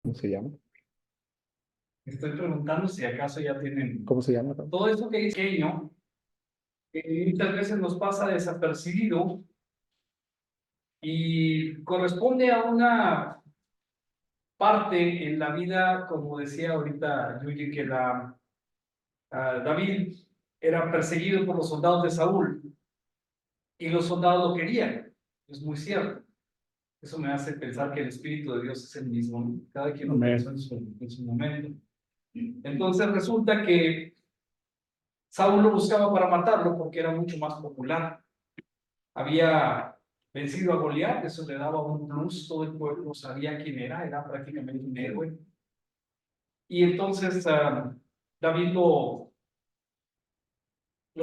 ¿Cómo se llama? Estoy preguntando si acaso ya tienen ¿Cómo se llama? todo esto que es pequeño, que muchas veces nos pasa desapercibido y corresponde a una parte en la vida, como decía ahorita Yuyi, que David era perseguido por los soldados de Saúl y los soldados lo querían. Es muy cierto. Eso me hace pensar que el Espíritu de Dios es el mismo, ¿no? Cada quien lo pensó en su momento. Entonces resulta que Saúl lo buscaba para matarlo porque era mucho más popular. Había vencido a Goliat, eso le daba un plus, todo el pueblo sabía quién era prácticamente un héroe. Y entonces David lo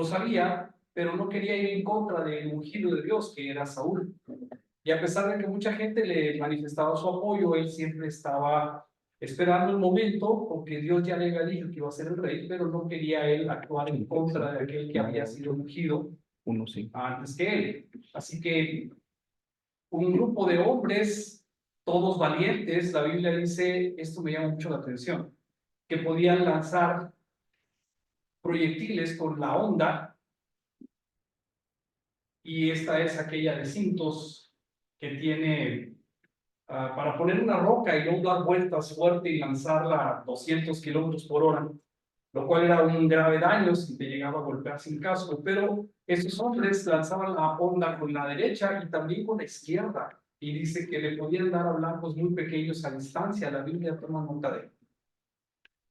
sabía, pero no quería ir en contra del ungido de Dios, que era Saúl. Y a pesar de que mucha gente le manifestaba su apoyo, él siempre estaba esperando el momento, porque Dios ya le había dicho que iba a ser el rey, pero no quería él actuar en contra de aquel que había sido ungido antes que él. Así que un grupo de hombres, todos valientes, la Biblia dice, esto me llama mucho la atención, que podían lanzar proyectiles con la onda, y esta es aquella de cintos que tiene para poner una roca y luego dar vueltas fuerte y lanzarla a 200 kilómetros por hora, lo cual era un grave daño si te llegaba a golpear sin casco, pero esos hombres lanzaban la onda con la derecha y también con la izquierda, y dice que le podían dar a blancos muy pequeños a distancia. La Biblia toma nota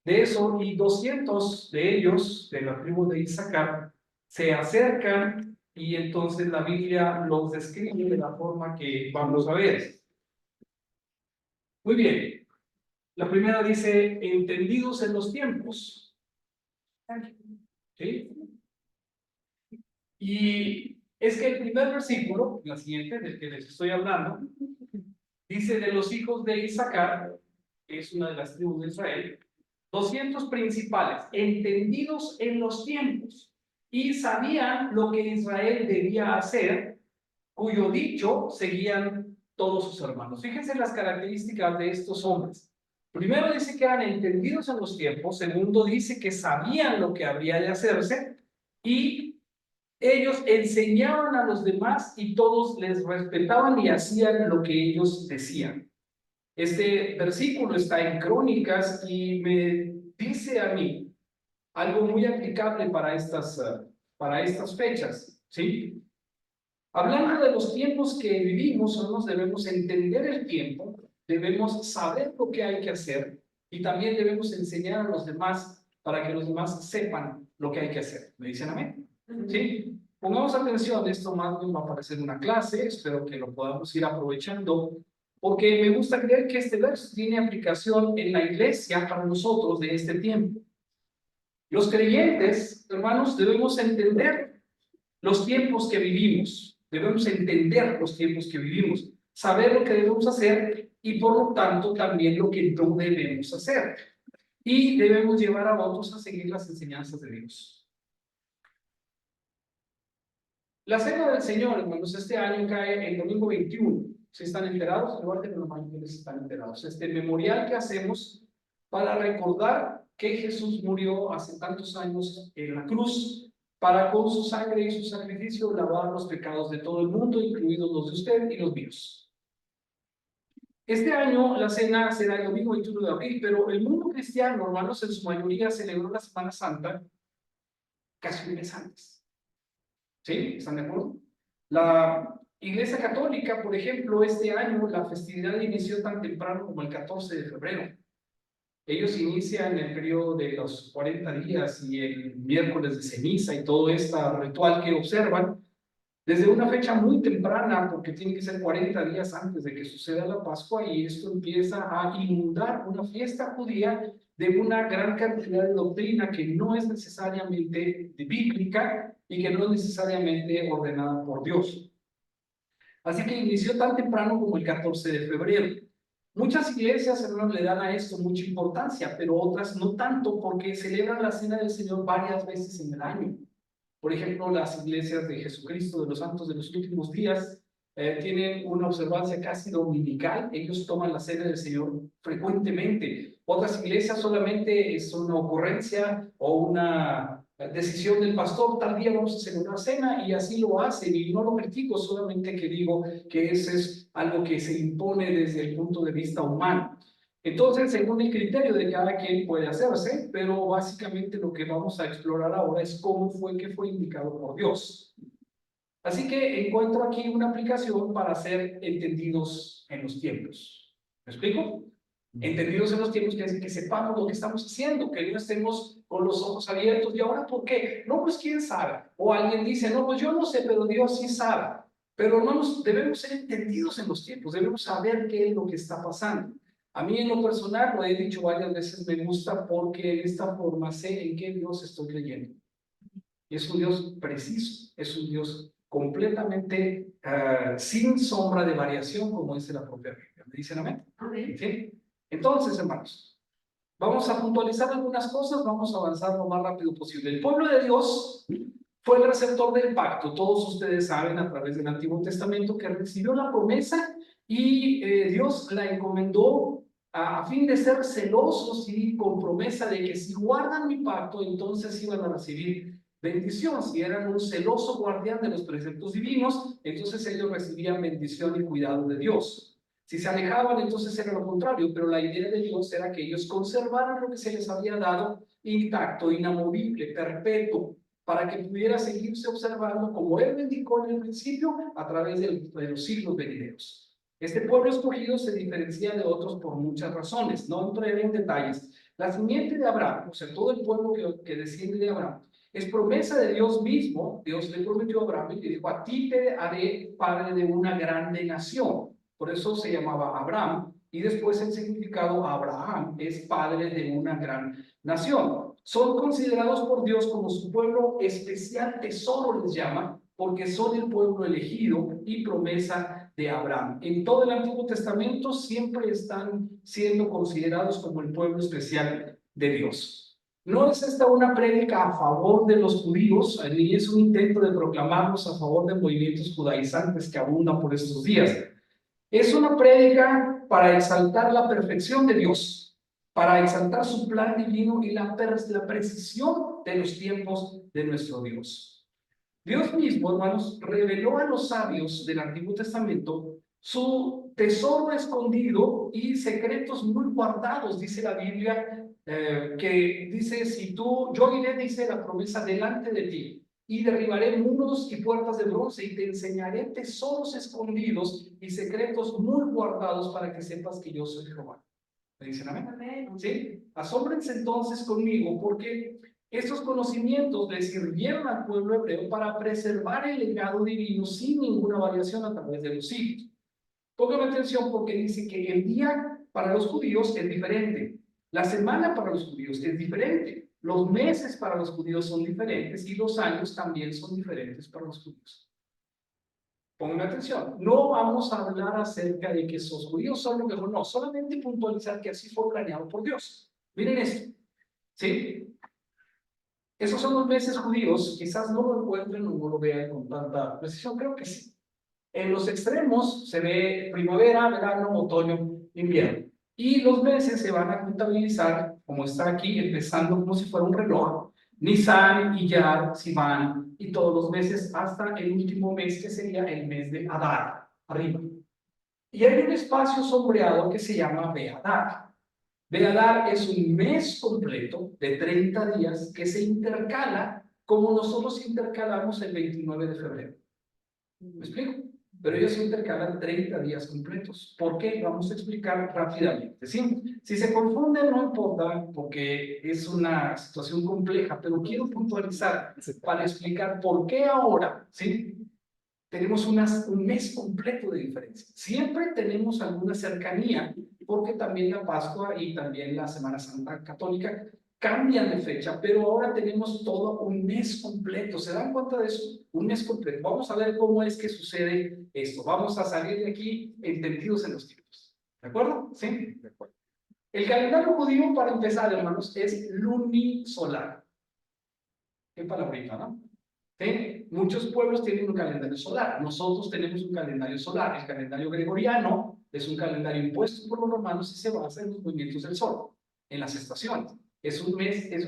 de eso, y 200 de ellos, de la tribu de Isaacar, se acercan, y entonces la Biblia los describe de la forma que vamos a ver. Muy bien. La primera dice, entendidos en los tiempos. ¿Sí? Y es que el primer versículo, la siguiente, del que les estoy hablando, dice de los hijos de Isaacar, que es una de las tribus de Israel, 200 principales, entendidos en los tiempos, y sabían lo que Israel debía hacer, cuyo dicho seguían todos sus hermanos. Fíjense las características de estos hombres. Primero dice que eran entendidos en los tiempos, segundo dice que sabían lo que habría de hacerse, y ellos enseñaban a los demás y todos les respetaban y hacían lo que ellos decían. Este versículo está en Crónicas y me dice a mí algo muy aplicable para estas fechas, ¿sí? Hablando de los tiempos que vivimos, nosotros debemos entender el tiempo, debemos saber lo que hay que hacer y también debemos enseñar a los demás para que los demás sepan lo que hay que hacer. ¿Me dicen amén? ¿Sí? Pongamos atención, esto más bien va a parecer una clase, espero que lo podamos ir aprovechando, porque me gusta creer que este verso tiene aplicación en la iglesia para nosotros de este tiempo. Los creyentes, hermanos, debemos entender los tiempos que vivimos, debemos entender los tiempos que vivimos, saber lo que debemos hacer y por lo tanto también lo que no debemos hacer. Y debemos llevar a otros a seguir las enseñanzas de Dios. La Cena del Señor, hermanos, este año cae el domingo 21. Si están enterados, igual que normalmente están enterados. Este memorial que hacemos para recordar que Jesús murió hace tantos años en la cruz, para con su sangre y su sacrificio lavar los pecados de todo el mundo, incluidos los de usted y los míos. Este año la cena será el domingo 21 de abril, pero el mundo cristiano, hermanos, en su mayoría celebró la Semana Santa casi un mes antes. ¿Sí? ¿Están de acuerdo? La Iglesia Católica, por ejemplo, este año la festividad inició tan temprano como el 14 de febrero. Ellos inician el periodo de los 40 días y el miércoles de ceniza y todo este ritual que observan desde una fecha muy temprana, porque tiene que ser 40 días antes de que suceda la Pascua, y esto empieza a inundar una fiesta judía de una gran cantidad de doctrina que no es necesariamente bíblica y que no es necesariamente ordenada por Dios. Así que inició tan temprano como el 14 de febrero. Muchas iglesias, hermanos, le dan a esto mucha importancia, pero otras no tanto, porque celebran la Cena del Señor varias veces en el año. Por ejemplo, las iglesias de Jesucristo de los Santos de los Últimos Días tienen una observancia casi dominical, ellos toman la cena del Señor frecuentemente. Otras iglesias solamente es una ocurrencia o una decisión del pastor, tal día vamos a hacer una cena y así lo hacen, y no lo critico, solamente que digo que eso es algo que se impone desde el punto de vista humano. Entonces, según el criterio de cada quien puede hacerse, pero básicamente lo que vamos a explorar ahora es cómo fue que fue indicado por Dios. Así que encuentro aquí una aplicación para ser entendidos en los tiempos. ¿Me explico? Entendidos en los tiempos quiere decir que sepamos lo que estamos haciendo, que no estemos con los ojos abiertos. ¿Y ahora por qué? No, pues quién sabe. O alguien dice, no, pues yo no sé, pero Dios sí sabe. Pero hermanos, debemos ser entendidos en los tiempos, debemos saber qué es lo que está pasando. A mí en lo personal, lo he dicho varias veces, me gusta porque de esta forma sé en qué Dios estoy creyendo. Es un Dios preciso, es un Dios completamente sin sombra de variación, como dice la propia Biblia. ¿Me dicen amén? Amén. ¿Sí? Entonces, hermanos, vamos a puntualizar algunas cosas, vamos a avanzar lo más rápido posible. El pueblo de Dios fue el receptor del pacto. Todos ustedes saben a través del Antiguo Testamento que recibió la promesa y Dios la encomendó a fin de ser celosos y con promesa de que si guardan mi pacto, entonces iban a recibir bendición. Si eran un celoso guardián de los preceptos divinos, entonces ellos recibían bendición y cuidado de Dios. Si se alejaban, entonces era lo contrario, pero la idea de Dios era que ellos conservaran lo que se les había dado intacto, inamovible, perpetuo, para que pudiera seguirse observando como Él lo indicó en el principio a través de los siglos venideros. Este pueblo escogido se diferencia de otros por muchas razones, no entraré en detalles. La simiente de Abraham, o sea, todo el pueblo que desciende de Abraham, es promesa de Dios mismo. Dios le prometió a Abraham y le dijo, a ti te haré padre de una grande nación. Por eso se llamaba Abraham, y después el significado Abraham es padre de una gran nación. Son considerados por Dios como su pueblo especial, tesoro les llama, porque son el pueblo elegido y promesa de Abraham. En todo el Antiguo Testamento siempre están siendo considerados como el pueblo especial de Dios. No es esta una prédica a favor de los judíos, ni es un intento de proclamarlos a favor de movimientos judaizantes que abundan por estos días. Es una prédica para exaltar la perfección de Dios, para exaltar su plan divino y la precisión de los tiempos de nuestro Dios. Dios mismo, hermanos, reveló a los sabios del Antiguo Testamento su tesoro escondido y secretos muy guardados, dice la Biblia, que dice, si tú, yo iré, dice la promesa, delante de ti, y derribaré muros y puertas de bronce, y te enseñaré tesoros escondidos y secretos muy guardados para que sepas que yo soy Jehová. ¿Me dicen amén? Amén. ¿Sí? Asómbrense entonces conmigo, porque estos conocimientos le sirvieron al pueblo hebreo para preservar el legado divino sin ninguna variación a través de los siglos. Pongan atención porque dice que el día para los judíos es diferente, la semana para los judíos es diferente, los meses para los judíos son diferentes y los años también son diferentes para los judíos. Pongan atención, no vamos a hablar acerca de que esos judíos son lo mejor, no, solamente puntualizar que así fue planeado por Dios. Miren esto, ¿sí? Esos son los meses judíos, quizás no lo encuentren o no lo vean con tanta precisión, creo que sí. En los extremos se ve primavera, verano, otoño, invierno. Y los meses se van a contabilizar, como está aquí, empezando como si fuera un reloj. Nisan, Iyar, Sivan, y todos los meses hasta el último mes, que sería el mes de Adar, arriba. Y hay un espacio sombreado que se llama Beadar. Beadar es un mes completo de 30 días que se intercala como nosotros intercalamos el 29 de febrero. ¿Me explico? Pero ellos intercalan 30 días completos. ¿Por qué? Vamos a explicar rápidamente. ¿Sí? Si se confunden, no importa, porque es una situación compleja, pero quiero puntualizar para explicar por qué ahora, ¿sí? Tenemos un mes completo de diferencia. Siempre tenemos alguna cercanía, porque también la Pascua y también la Semana Santa Católica cambian de fecha, pero ahora tenemos todo un mes completo. ¿Se dan cuenta de eso? Un mes completo. Vamos a ver cómo es que sucede esto. Vamos a salir de aquí entendidos en los tiempos. ¿De acuerdo? ¿Sí? De acuerdo. El calendario judío, para empezar, hermanos, es lunisolar. Qué palabrita, ¿no? ¿Sí? muchos pueblos tienen un calendario solar. Nosotros tenemos un calendario solar. El calendario gregoriano es un calendario impuesto por los romanos y se basa en los movimientos del sol, en las estaciones. Es un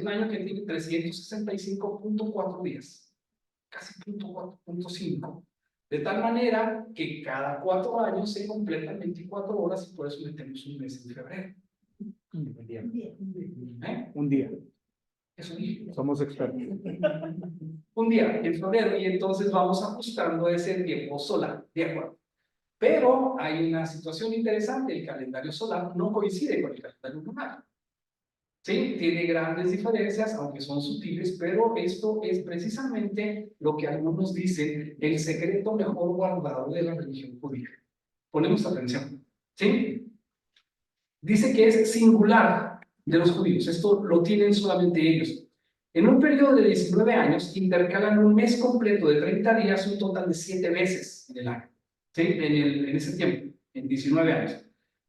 año que tiene 365.4 días, casi 0.4, de tal manera que cada 4 años se completan 24 horas y por eso metemos un mes en febrero. Un día. ¿Eh? Un día. Es un día. Somos expertos. Un día en febrero, y entonces vamos ajustando ese tiempo solar, ¿de acuerdo? Pero hay una situación interesante: el calendario solar no coincide con el calendario lunar. Sí, tiene grandes diferencias, aunque son sutiles, pero esto es precisamente lo que algunos dicen el secreto mejor guardado de la religión judía. Ponemos atención, ¿sí? Dice que es singular de los judíos, esto lo tienen solamente ellos. En un periodo de 19 años, intercalan un mes completo de 30 días, un total de 7 veces en el año, ¿sí? En ese tiempo, en 19 años.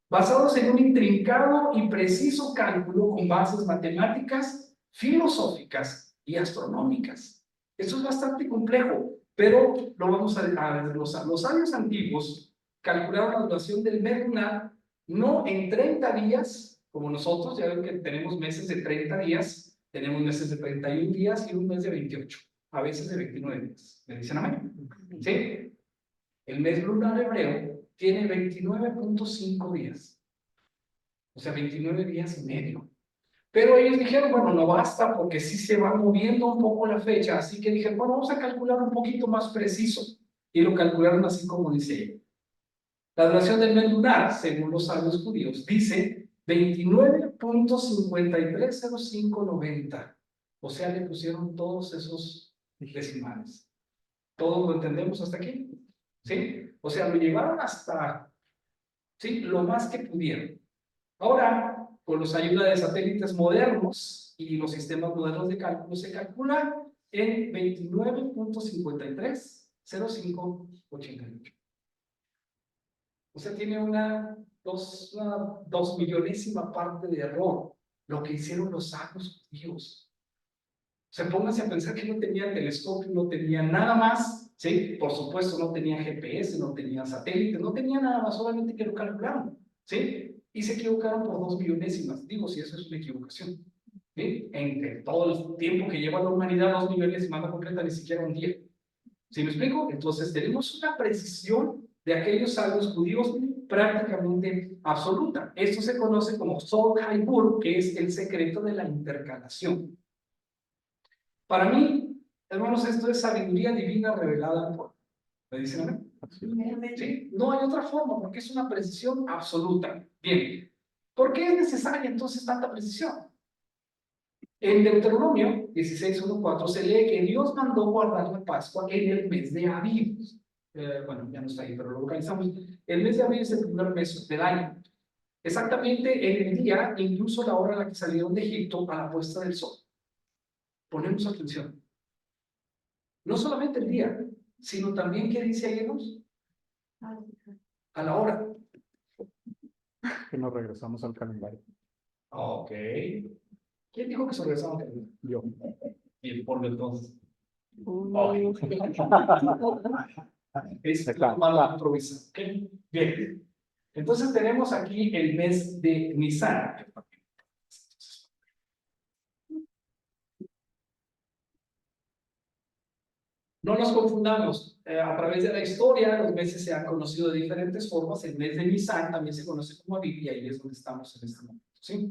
Basados en un intrincado y preciso cálculo con bases matemáticas, filosóficas y astronómicas. Eso es bastante complejo, pero lo vamos a desglosar. Los sabios antiguos calcularon la duración del mes lunar no en 30 días, como nosotros, ya ven que tenemos meses de 30 días, tenemos meses de 31 días y un mes de 28, a veces de 29 días. ¿Me dicen amén? ¿Sí? El mes lunar hebreo tiene 29.5 días, o sea, 29 días y medio. Pero ellos dijeron, bueno, no basta porque sí se va moviendo un poco la fecha, así que dijeron, bueno, vamos a calcular un poquito más preciso. Y lo calcularon así como dice ella. La duración del mes lunar, según los sabios judíos, dice 29.530590. O sea, le pusieron todos esos decimales. ¿Todos lo entendemos hasta aquí? ¿Sí? O sea, lo llevaron hasta, ¿sí?, lo más que pudieron. Ahora, con la ayuda de satélites modernos y los sistemas modernos de cálculo, se calcula en 29.530588. O sea, tiene una 2 millonésima parte de error, lo que hicieron los sabios judíos. O sea, pónganse a pensar que no tenían telescopio, no tenían nada más, ¿sí? Por supuesto, no tenían GPS, no tenían satélite, no tenían nada más, solamente que lo calcularon, ¿sí? Y se equivocaron por 2 millonésimas. Digo, si eso es una equivocación, ¿sí? Entre todo el tiempo que lleva la humanidad, 2 millonésimas no completa ni siquiera un día. ¿Sí me explico? Entonces, tenemos una precisión de aquellos sabios judíos prácticamente absoluta. Esto se conoce como Sol Haibur, que es el secreto de la intercalación. Para mí, hermanos, esto es sabiduría divina revelada por. ¿Me dicen amén? Sí, no hay otra forma, porque es una precisión absoluta. Bien, ¿por qué es necesaria entonces tanta precisión? En Deuteronomio 16:1-4 se lee que Dios mandó guardar la Pascua en el mes de Aviv. Bueno, ya no está ahí, pero lo localizamos. El mes de Aviv es el primer mes del año. Exactamente en el día, incluso la hora en la que salieron de Egipto a la puesta del sol. Ponemos atención. No solamente el día, sino también, ¿qué dice ahí, hermanos? A la hora. Que nos regresamos al calendario. Ok. ¿Quién dijo que se regresaba al calendario? Yo. Bien, por entonces. Es Claro, mala claro. improvisa. Okay. Bien. Entonces tenemos aquí el mes de Nisan. No nos confundamos. A través de la historia, los meses se han conocido de diferentes formas. El mes de Nisan también se conoce como Aviv, y ahí es donde estamos en este momento. ¿Sí?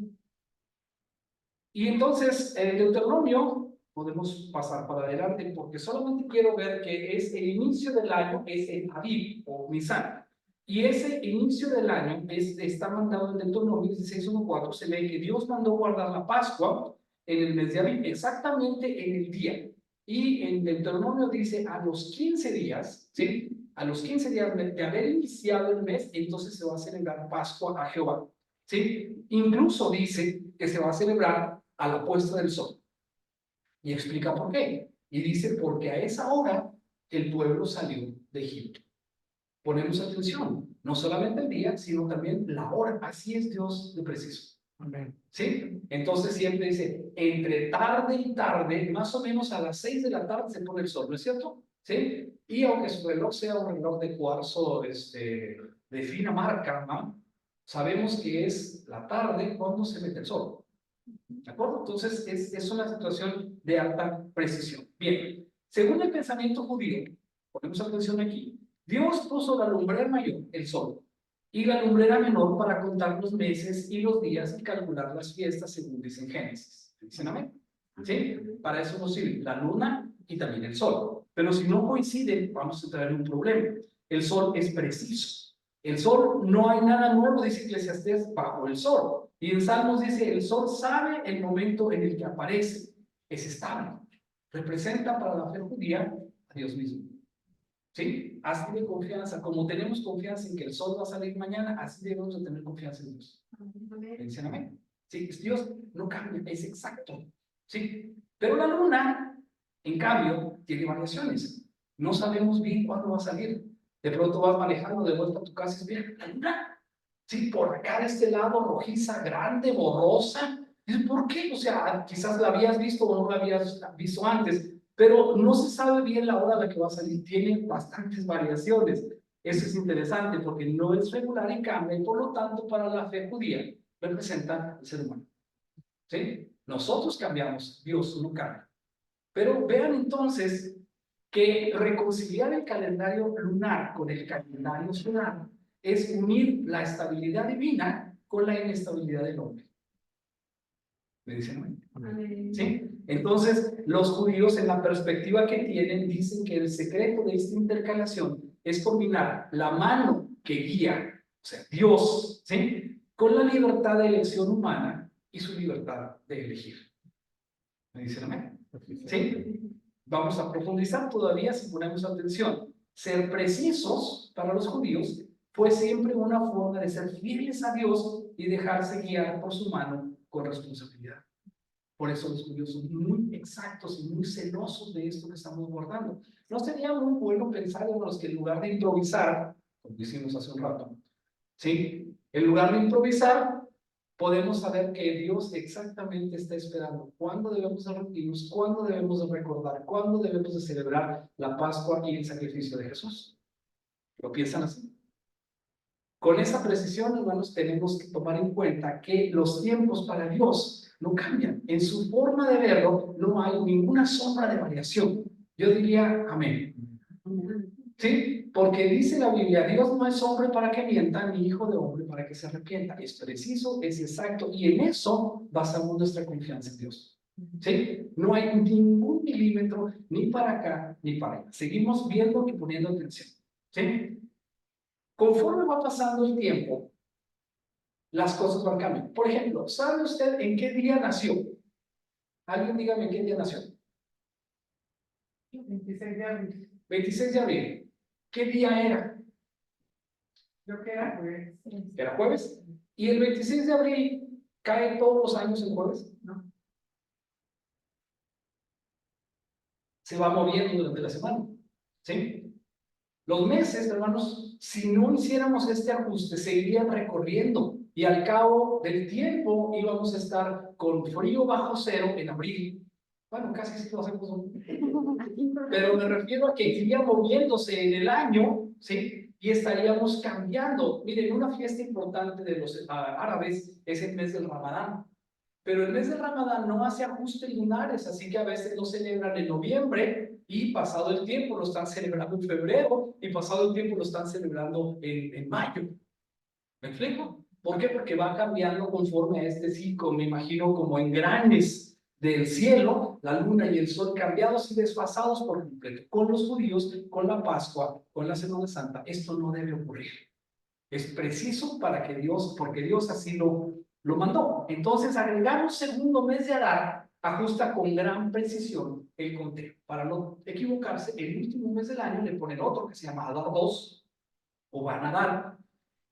Y entonces, en Deuteronomio, podemos pasar para adelante, porque solamente quiero ver que es el inicio del año, es el Aviv o Nisan. Y ese inicio del año está mandado en Deuteronomio 16:1-4. Se lee que Dios mandó guardar la Pascua en el mes de Aviv, exactamente en el día. Y en Deuteronomio dice a los 15 días, ¿sí? A los 15 días de haber iniciado el mes, entonces se va a celebrar Pascua a Jehová, ¿sí? Incluso dice que se va a celebrar a la puesta del sol. Y explica por qué. Y dice, porque a esa hora el pueblo salió de Egipto. Ponemos atención, no solamente el día, sino también la hora. Así es Dios de preciso. Amén. ¿Sí? Entonces siempre dice, entre tarde y tarde, más o menos a las 6 de la tarde se pone el sol, ¿no es cierto? ¿sí? Y aunque su reloj sea un reloj de cuarzo de fina marca, ¿no? Sabemos que es la tarde cuando se mete el sol. ¿De acuerdo? Entonces, es una situación de alta precisión. Bien, según el pensamiento judío, ponemos atención aquí, Dios puso la lumbrera mayor, el sol, y la lumbrera menor para contar los meses y los días y calcular las fiestas, según dicen Génesis. ¿Dicen amén? ¿Sí? Para eso nos sirve la luna y también el sol. Pero si no coinciden, vamos a tener un problema. El sol es preciso. El sol, no hay nada nuevo, dice Eclesiastés, bajo el sol. Y en Salmos dice, el sol sabe el momento en el que aparece. Es estable. Representa para la fe judía a Dios mismo. ¿Sí? Así de confianza. Como tenemos confianza en que el sol va a salir mañana, así debemos de tener confianza en Dios. ¿Dicen amén? Sí, Dios no cambia, es exacto. ¿Sí? Pero la luna, en cambio, tiene variaciones. No sabemos bien cuándo va a salir. De pronto vas manejando de vuelta a tu casa y dices, mira, la luna, sí, por acá de este lado, rojiza, grande, borrosa. Dices, ¿por qué? O sea, quizás la habías visto o no la habías visto antes, pero no se sabe bien la hora a la que va a salir. Tiene bastantes variaciones. Eso es interesante porque no es regular y cambia, y por lo tanto, para la fe judía, representa al ser humano. ¿Sí? Nosotros cambiamos, Dios no cambia. Pero vean entonces que reconciliar el calendario lunar con el calendario solar es unir la estabilidad divina con la inestabilidad del hombre. ¿Me dicen? ¿Sí? Entonces, los judíos, en la perspectiva que tienen, dicen que el secreto de esta intercalación es combinar la mano que guía, o sea, Dios, ¿sí?, con la libertad de elección humana y su libertad de elegir. ¿Me dicen amén? ¿Sí? Vamos a profundizar todavía si ponemos atención. Ser precisos para los judíos fue siempre una forma de ser fieles a Dios y dejarse guiar por su mano con responsabilidad. Por eso los judíos son muy exactos y muy celosos de esto que estamos abordando. ¿No sería muy bueno pensar en los que en lugar de improvisar, como hicimos hace un rato, ¿sí?, en lugar de improvisar, podemos saber que Dios exactamente está esperando cuándo debemos de reunirnos, cuándo debemos de recordar, cuándo debemos de celebrar la Pascua y el sacrificio de Jesús? ¿Lo piensan así? Con esa precisión, hermanos, tenemos que tomar en cuenta que los tiempos para Dios no cambian. En su forma de verlo no hay ninguna sombra de variación. Yo diría amén. ¿Sí? Porque dice la Biblia, Dios no es hombre para que mienta, ni hijo de hombre para que se arrepienta. Es preciso, es exacto, y en eso basamos nuestra confianza en Dios. ¿Sí? No hay ningún milímetro ni para acá ni para allá. Seguimos viendo y poniendo atención. ¿Sí? Conforme va pasando el tiempo, las cosas van cambiando. Por ejemplo, ¿sabe usted en qué día nació? Alguien dígame en qué día nació. 26 de abril. 26 de abril. ¿Qué día era? Creo que era jueves. ¿Era jueves? ¿Y el 26 de abril cae todos los años en jueves? No. Se va moviendo durante la semana. ¿Sí? Los meses, hermanos, si no hiciéramos este ajuste, seguirían recorriendo y al cabo del tiempo íbamos a estar con frío bajo cero en abril. Bueno, casi sí lo hacemos. Pero me refiero a que iría moviéndose en el año, ¿sí? Y estaríamos cambiando. Miren, una fiesta importante de los árabes es el mes del Ramadán. Pero el mes del Ramadán no hace ajustes lunares, así que a veces lo celebran en noviembre y pasado el tiempo lo están celebrando en febrero y pasado el tiempo lo están celebrando en mayo. ¿Me explico? ¿Por qué? Porque va cambiando conforme a este ciclo, me imagino como engranes del cielo, la luna y el sol cambiados y desfasados por completo. Con los judíos, con la Pascua, con la Semana Santa, esto no debe ocurrir. Es preciso para que Dios, porque Dios así lo mandó. Entonces, agregar un segundo mes de Adar ajusta con gran precisión el conteo. Para no equivocarse, el último mes del año le ponen otro que se llama Adar 2 o Van Adar.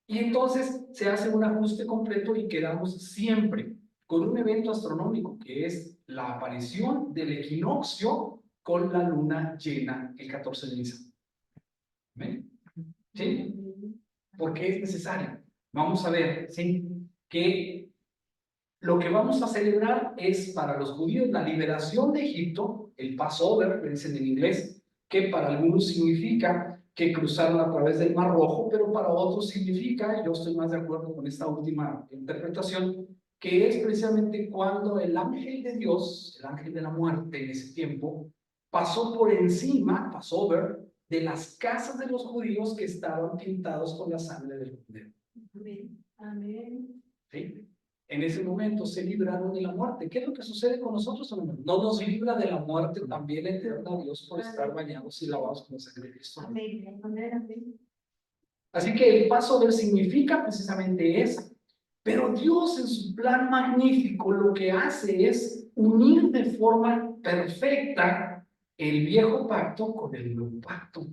Y entonces se hace un ajuste completo y quedamos siempre con un evento astronómico que es la aparición del equinoccio con la luna llena el 14 de Nisan. ¿Ven? ¿Sí? Porque es necesario. Vamos a ver, ¿sí?, que lo que vamos a celebrar es para los judíos la liberación de Egipto, el Passover, que dicen en inglés, que para algunos significa que cruzaron a través del Mar Rojo, pero para otros significa, y yo estoy más de acuerdo con esta última interpretación, que es precisamente cuando el ángel de Dios, el ángel de la muerte en ese tiempo, pasó por encima, pasó over, de las casas de los judíos que estaban pintados con la sangre del cordero. Amén. Amén. ¿Sí? En ese momento se libraron de la muerte. ¿Qué es lo que sucede con nosotros, hermanos? No nos libra de la muerte también eterna Dios por estar bañados y lavados con la sangre de Cristo. Amén. Amén. Así que el Passover significa precisamente eso. Pero Dios en su plan magnífico lo que hace es unir de forma perfecta el viejo pacto con el nuevo pacto.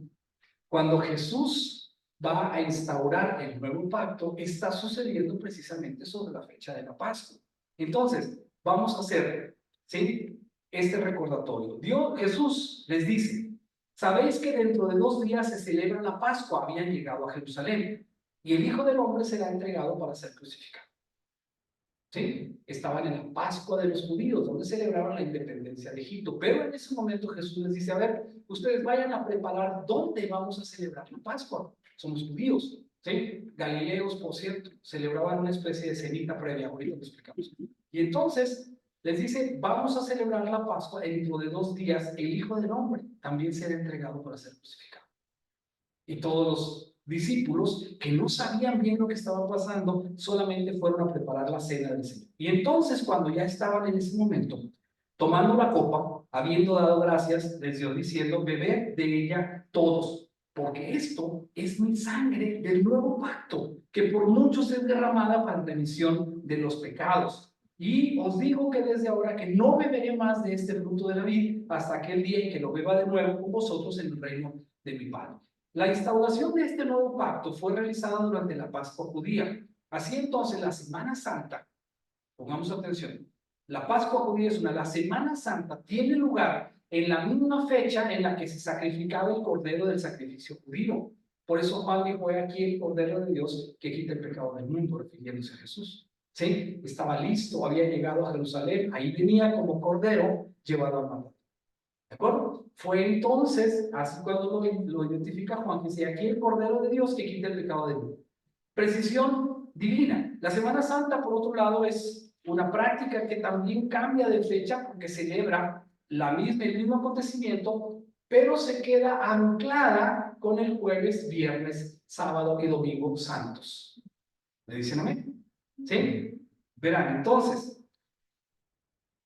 Cuando Jesús va a instaurar el nuevo pacto, está sucediendo precisamente sobre la fecha de la Pascua. Entonces, vamos a hacer, ¿sí?, este recordatorio. Jesús les dice, sabéis que dentro de 2 días se celebra la Pascua, habían llegado a Jerusalén, y el Hijo del Hombre será entregado para ser crucificado. ¿Sí? Estaban en la Pascua de los judíos, donde celebraban la independencia de Egipto. Pero en ese momento Jesús les dice, a ver, ustedes vayan a preparar dónde vamos a celebrar la Pascua. Somos judíos, ¿sí? Galileos, por cierto, celebraban una especie de cenita previa, ahorita lo explicamos. Y entonces les dice, vamos a celebrar la Pascua dentro de 2 días, el Hijo del Hombre también será entregado para ser crucificado. Y todos los discípulos que no sabían bien lo que estaba pasando, solamente fueron a preparar la cena del Señor. Y entonces, cuando ya estaban en ese momento, tomando la copa, habiendo dado gracias, les dio diciendo, bebed de ella todos, porque esto es mi sangre del nuevo pacto, que por muchos es derramada para remisión de los pecados. Y os digo que desde ahora que no beberé más de este fruto de la vid hasta aquel día en que lo beba de nuevo con vosotros en el reino de mi Padre. La instauración de este nuevo pacto fue realizada durante la Pascua judía. Así entonces la Semana Santa, pongamos atención, la Pascua judía es la Semana Santa tiene lugar en la misma fecha en la que se sacrificaba el cordero del sacrificio judío. Por eso Juan dijo, he aquí el cordero de Dios que quita el pecado del mundo, refiriéndose a Jesús. ¿Sí? Estaba listo, había llegado a Jerusalén, ahí venía como cordero llevado al matar. ¿De acuerdo? Fue entonces, así cuando lo identifica Juan, que dice, aquí el Cordero de Dios que quita el pecado del mundo. Precisión divina. La Semana Santa, por otro lado, es una práctica que también cambia de fecha porque celebra el mismo acontecimiento, pero se queda anclada con el jueves, viernes, sábado y domingo santos. ¿Me dicen amén? ¿Sí? Verán, entonces,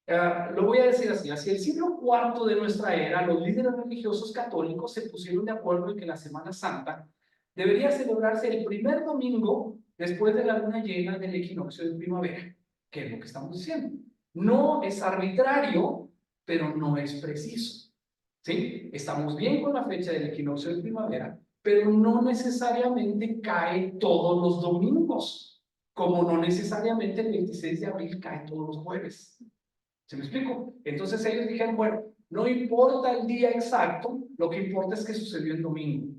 lo voy a decir así, hacia el siglo IV de nuestra era, los líderes religiosos católicos se pusieron de acuerdo en que la Semana Santa debería celebrarse el primer domingo después de la luna llena del equinoccio de primavera, que es lo que estamos diciendo. No es arbitrario, pero no es preciso. ¿Sí? Estamos bien con la fecha del equinoccio de primavera, pero no necesariamente cae todos los domingos, como no necesariamente el 26 de abril cae todos los jueves. ¿Se me explico? Entonces ellos dijeron, bueno, no importa el día exacto, lo que importa es que sucedió el domingo.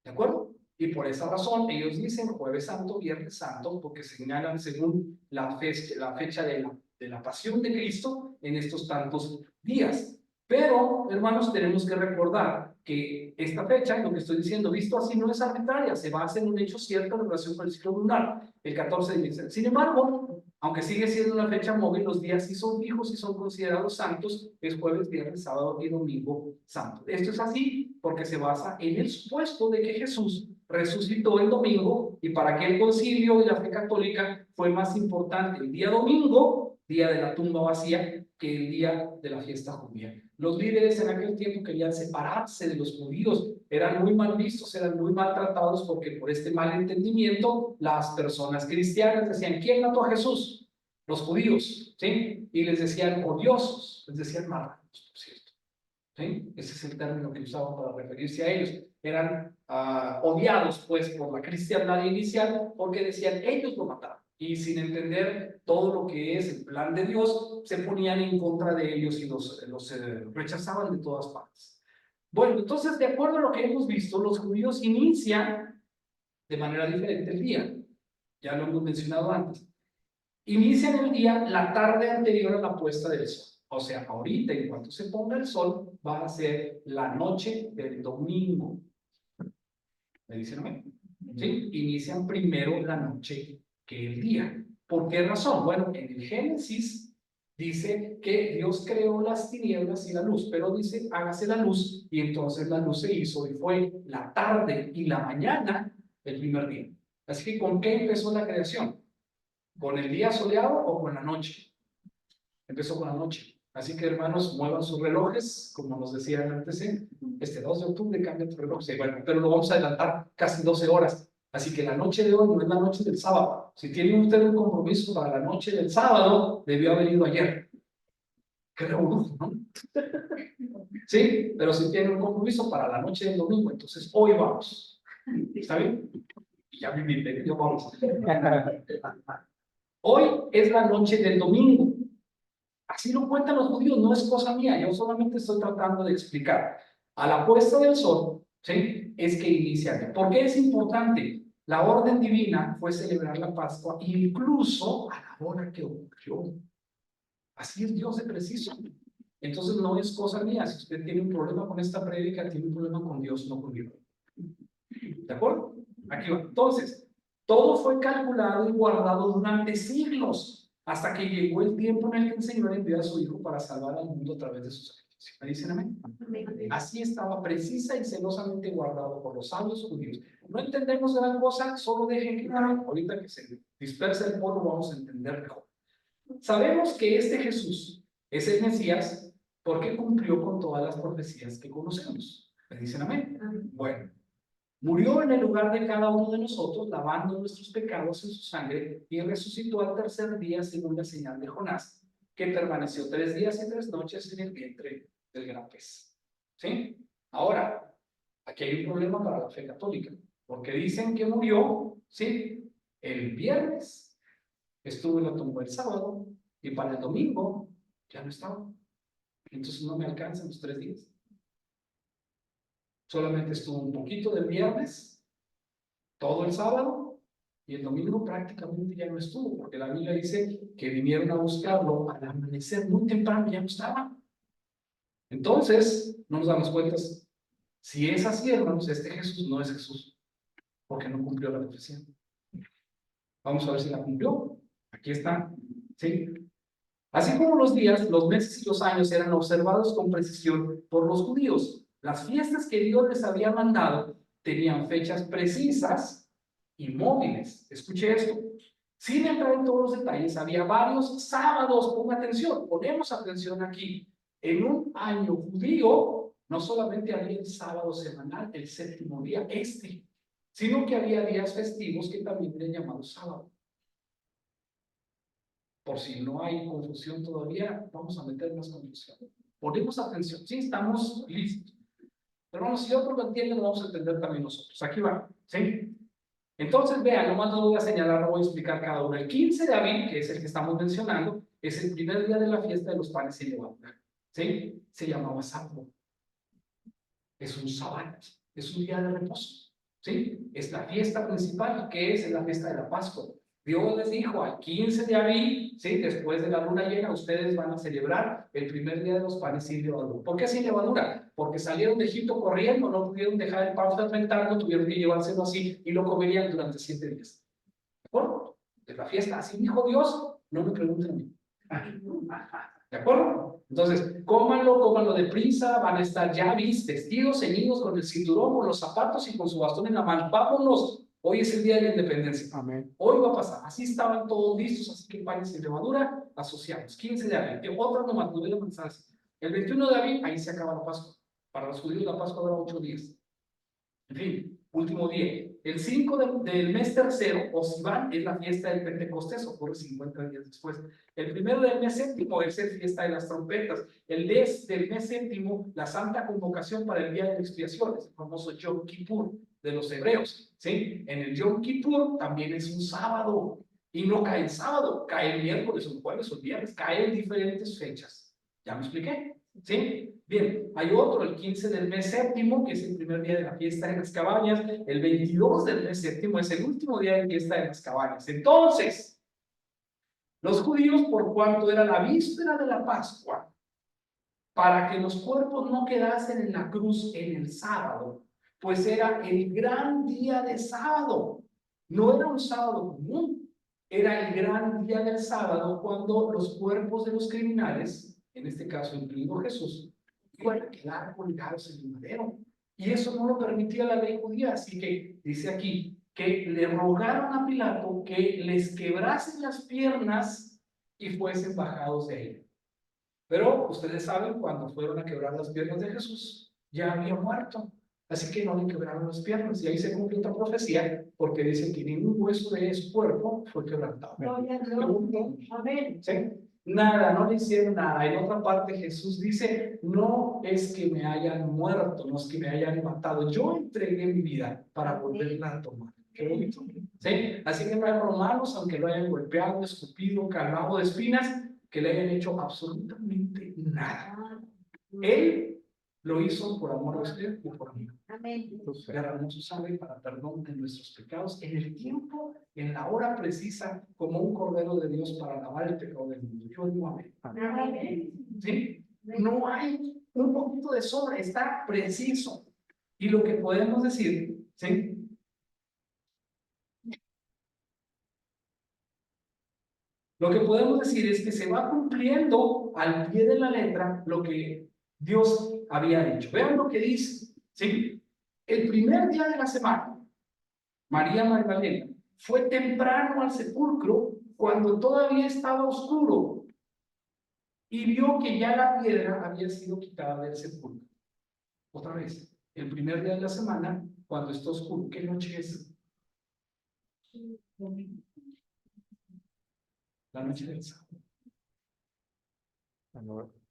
¿De acuerdo? Y por esa razón ellos dicen Jueves Santo, Viernes Santo, porque señalan según la fecha de la pasión de Cristo en estos tantos días. Pero, hermanos, tenemos que recordar que esta fecha, lo que estoy diciendo, visto así, no es arbitraria, se basa en un hecho cierto en relación con el ciclo lunar, el 14 de diciembre. Sin embargo, aunque sigue siendo una fecha móvil, los días sí son fijos y son considerados santos, es jueves, viernes, sábado y domingo santo. Esto es así porque se basa en el supuesto de que Jesús resucitó el domingo y para que el concilio y la fe católica fue más importante el día domingo, día de la tumba vacía, que el día de la fiesta judía. Los líderes en aquel tiempo querían separarse de los judíos, eran muy mal vistos, eran muy maltratados porque por este mal entendimiento las personas cristianas decían, ¿quién mató a Jesús? Los judíos, ¿sí? Y les decían odiosos, les decían marranos, por cierto. ¿Sí? Ese es el término que usaban para referirse a ellos. Eran odiados pues por la cristiandad inicial porque decían, ellos lo mataron. Y sin entender todo lo que es el plan de Dios, se ponían en contra de ellos y los rechazaban de todas partes. Bueno, entonces, de acuerdo a lo que hemos visto, los judíos inician de manera diferente el día. Ya lo hemos mencionado antes. Inician el día la tarde anterior a la puesta del sol. O sea, ahorita, en cuanto se ponga el sol, va a ser la noche del domingo. ¿Me dicen amén? ¿Sí? Inician primero la noche que el día. ¿Por qué razón? Bueno, en el Génesis dice que Dios creó las tinieblas y la luz, pero dice, hágase la luz, y entonces la luz se hizo, y fue la tarde y la mañana el primer día. Así que, ¿con qué empezó la creación? ¿Con el día soleado o con la noche? Empezó con la noche. Así que, hermanos, muevan sus relojes, como nos decían antes, este 2 de octubre cambia tu reloj. Sí, bueno, pero lo vamos a adelantar casi 12 horas. Así que la noche de hoy no es la noche del sábado. Si tiene usted un compromiso para la noche del sábado, debió haber ido ayer. Qué revolución, ¿no? Sí, pero si tiene un compromiso para la noche del domingo, entonces hoy vamos. ¿Está bien? Ya me invité, yo vamos. Hoy es la noche del domingo. Así lo cuentan los judíos, no es cosa mía, yo solamente estoy tratando de explicar. A la puesta del sol, ¿sí? Es que inicia. ¿Por qué es importante? La orden divina fue celebrar la Pascua, incluso a la hora que ocurrió. Así es Dios de preciso. Entonces no es cosa mía. Si usted tiene un problema con esta prédica, tiene un problema con Dios, no conmigo. ¿De acuerdo? Aquí va. Entonces, todo fue calculado y guardado durante siglos, hasta que llegó el tiempo en el que el Señor envió a su Hijo para salvar al mundo a través de su sacrificio. ¿Me dicen amén? Así estaba precisa y celosamente guardado por los sabios judíos. No entendemos gran cosa, solo dejen que ahorita que se disperse el polvo vamos a entender mejor. Sabemos que este Jesús es el Mesías porque cumplió con todas las profecías que conocemos. ¿Me dicen amén? Bueno. Murió en el lugar de cada uno de nosotros, lavando nuestros pecados en su sangre, y resucitó al tercer día según la señal de Jonás, que permaneció 3 días y 3 noches en el vientre del gran pez. ¿Sí? Ahora, aquí hay un problema para la fe católica, porque dicen que murió, ¿sí? El viernes, estuvo en la tumba el sábado, y para el domingo ya no estaba. Entonces no me alcanzan los 3 días. Solamente estuvo un poquito del viernes, todo el sábado, y el domingo prácticamente ya no estuvo, porque la Biblia dice que vinieron a buscarlo al amanecer muy temprano y ya no estaba. Entonces, no nos damos cuenta. Si es así, hermanos, este Jesús no es Jesús, porque no cumplió la profecía. Vamos a ver si la cumplió. Aquí está. ¿Sí? Así como los días, los meses y los años eran observados con precisión por los judíos, las fiestas que Dios les había mandado tenían fechas precisas y móviles. Escuche esto. Sin entrar en todos los detalles, había varios sábados. Ponga atención, ponemos atención aquí. En un año judío, no solamente había el sábado semanal, el séptimo día, sino que había días festivos que también eran llamados sábado. Por si no hay confusión todavía, vamos a meter más confusión. Ponemos atención, sí, estamos listos. Pero bueno, si otros lo entienden, lo vamos a entender también nosotros. Aquí va, ¿sí? Entonces, vean, nomás lo voy a señalar, lo voy a explicar cada uno. El 15 de abril, que es el que estamos mencionando, es el primer día de la fiesta de los panes sin levadura. ¿Sí? Se llamaba sábado. Es un sábado, es un día de reposo. ¿Sí? Es la fiesta principal, que es la fiesta de la Pascua. Dios les dijo al 15 de abril, ¿sí? Después de la luna llena, ustedes van a celebrar el primer día de los panes sin levadura. ¿Por qué sin levadura? Porque salieron de Egipto corriendo, no pudieron dejar el pan fermentando, tuvieron que llevárselo así y lo comerían durante 7 días. ¿De acuerdo? Es la fiesta, así dijo Dios, no me pregunten a mí. ¿De acuerdo? Entonces, cómanlo deprisa, van a estar ya vestidos, ceñidos con el cinturón, con los zapatos y con su bastón en la mano. Vámonos. Hoy es el día de la independencia. Amén. Hoy va a pasar. Así estaban todos listos, así que panes sin levadura, asociados. 15 de abril. Otras nomás, no deben pensar así. El 21 de abril, ahí se acaba la Pascua. Para los judíos la Pascua dura 8 días. En fin, último día. El 5 del mes tercero, o Sivan, es la fiesta del Pentecostés, ocurre 50 días después. El primero del mes séptimo es la fiesta de las trompetas. El 10 del mes séptimo, la santa convocación para el día de la expiación, es el famoso Yom Kippur de los hebreos. ¿Sí? En el Yom Kippur también es un sábado, y no cae el sábado, cae el miércoles, o jueves, o viernes, cae en diferentes fechas. ¿Ya me expliqué? ¿Sí? Bien, hay otro, el 15 del mes séptimo, que es el primer día de la fiesta de las cabañas. El 22 del mes séptimo es el último día de fiesta de las cabañas. Entonces, los judíos, por cuanto era la víspera de la Pascua para que los cuerpos no quedasen en la cruz en el sábado, pues era el gran día de sábado. No era un sábado común, era el gran día del sábado cuando los cuerpos de los criminales, en este caso incluido Jesús, iban a quedar colgados en el madero. Y eso no lo permitía la ley judía, así que dice aquí que le rogaron a Pilato que les quebrasen las piernas y fuesen bajados de ahí. Pero ustedes saben, cuando fueron a quebrar las piernas de Jesús, ya había muerto. Así que no le quebraron las piernas. Y ahí se cumple otra profecía, porque dicen que ningún hueso de su cuerpo fue quebrantado. Gloria a Dios. Amén. ¿Sí? Nada, no le hicieron nada. En otra parte Jesús dice, no es que me hayan muerto, no es que me hayan matado. Yo entregué mi vida para volverla a tomar. Qué bonito. ¿Sí? Así que no hay romanos, aunque lo hayan golpeado, escupido, calvado de espinas, que le hayan hecho absolutamente nada. Él lo hizo por amor a usted y por mí. Amén. Entonces, Derramó su sangre para perdón de nuestros pecados en el tiempo, en la hora precisa, como un cordero de Dios para lavar el pecado del mundo. Yo digo amén. Amén. ¿Sí? No hay un poquito de sobra, está preciso. Y lo que podemos decir, ¿sí? Lo que podemos decir es que se va cumpliendo al pie de la letra lo que Dios había dicho. Vean lo que dice, ¿sí? El primer día de la semana, María Magdalena fue temprano al sepulcro cuando todavía estaba oscuro y vio que ya la piedra había sido quitada del sepulcro. Otra vez, el primer día de la semana, cuando está oscuro, ¿qué noche es? La noche del sábado.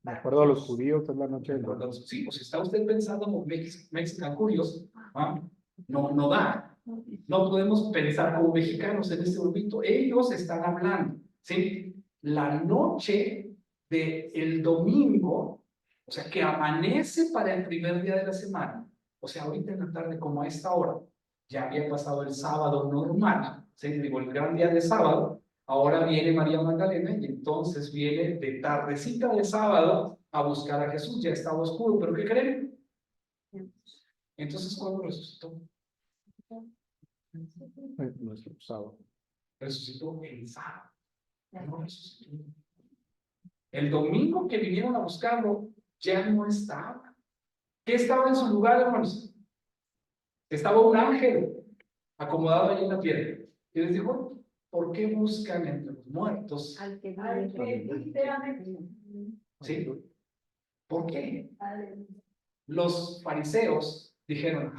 de acuerdo a los judíos, es la noche del domingo. Sí, pues está usted pensando como Mexican Curious, ¿ah? No da. No podemos pensar como mexicanos en este momento. Ellos están hablando, ¿sí? La noche del domingo, o sea, que amanece para el primer día de la semana, o sea, ahorita en la tarde, como a esta hora, ya había pasado el sábado normal, ¿sí? Digo, el gran día de sábado, ahora viene María Magdalena y entonces viene de tardecita de sábado a buscar a Jesús. Ya estaba oscuro, pero ¿qué creen? Entonces, ¿cuándo resucitó? Nuestro sábado. Resucitó el sábado. No resucitó. El domingo que vinieron a buscarlo, ya no estaba. ¿Qué estaba en su lugar, hermanos? Estaba un ángel acomodado allí en la piedra. Y les dijo, ¿por qué buscan entre los muertos? Al que vive. ¿Sí? ¿Por qué? Los fariseos dijeron,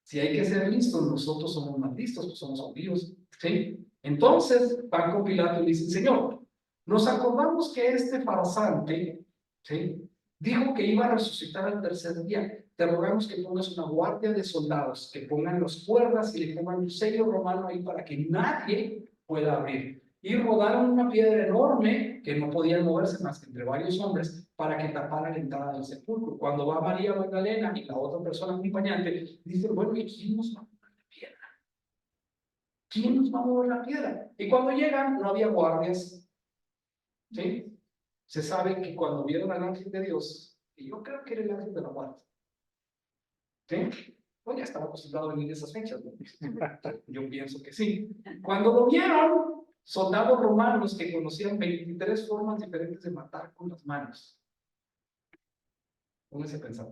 si hay que ser listos, nosotros somos más listos, pues somos judíos, ¿sí? Entonces van con Pilato y le dicen, Señor, nos acordamos que este farsante, ¿sí? Dijo que iba a resucitar al tercer día. Te rogamos que pongas una guardia de soldados, que pongan las cuerdas y le pongan un sello romano ahí para que nadie pueda abrir. Y rodaron una piedra enorme que no podían moverse más que entre varios hombres para que tapara la entrada del sepulcro. Cuando va María Magdalena y la otra persona acompañante, dicen, bueno, ¿y quién nos va a mover la piedra? ¿Quién nos va a mover la piedra? Y cuando llegan, no había guardias. ¿Sí? Se sabe que cuando vieron al ángel de Dios, y yo creo que era el ángel de la muerte, ¿sí? Pues ya estaba acostumbrado a venir esas fechas, ¿no? Yo pienso que sí. Cuando lo vieron, soldados romanos que conocían 23 formas diferentes de matar con las manos. Pónganse a pensar.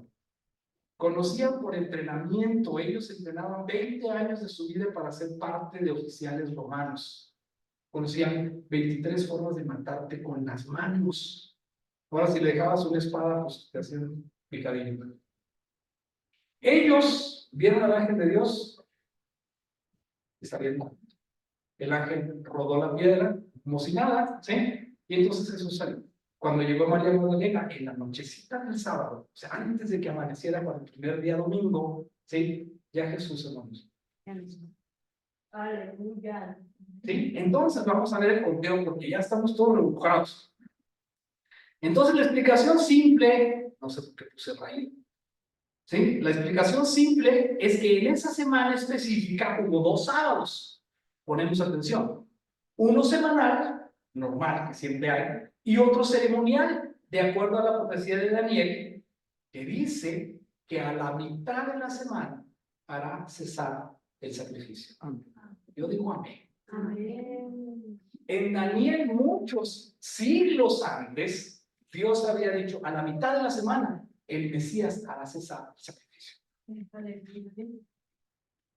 Conocían por entrenamiento, ellos entrenaban 20 años de su vida para ser parte de oficiales romanos. Conocían 23 formas de matarte con las manos. Ahora, si le dejabas una espada, pues te hacían picadillo. Ellos vieron al ángel de Dios y salieron. El ángel rodó la piedra como si nada, ¿sí? Y entonces Jesús salió. Cuando llegó María Magdalena, en la nochecita del sábado, o sea, antes de que amaneciera para el primer día domingo, ¿sí? Ya Jesús se nos. Aleluya. ¿Sí? Entonces vamos a ver el conteo porque ya estamos todos rebujados. Entonces la explicación simple, no sé por qué puse raíz. ¿Sí? La explicación simple es que en esa semana específica hubo 2 sábados. Ponemos atención. Uno semanal, normal, que siempre hay, y otro ceremonial. de acuerdo a la profecía de Daniel, que dice que a la mitad de la semana hará cesar el sacrificio. Amén. Yo digo amén. Amén. En Daniel, muchos siglos antes, Dios había dicho, a la mitad de la semana, el Mesías hará cesar el sacrificio.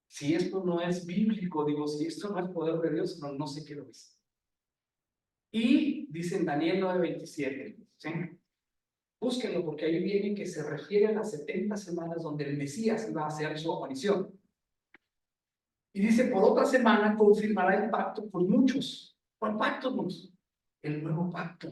Si esto no es bíblico, digo, si esto no es poder de Dios, no sé qué lo es. Y dice en Daniel 9:27, ¿sí? Búsquenlo porque ahí viene que se refiere a las 70 semanas donde el Mesías iba a hacer su aparición. Y dice, por otra semana confirmará el pacto con muchos. ¿Cuál pacto, muchos? El nuevo pacto.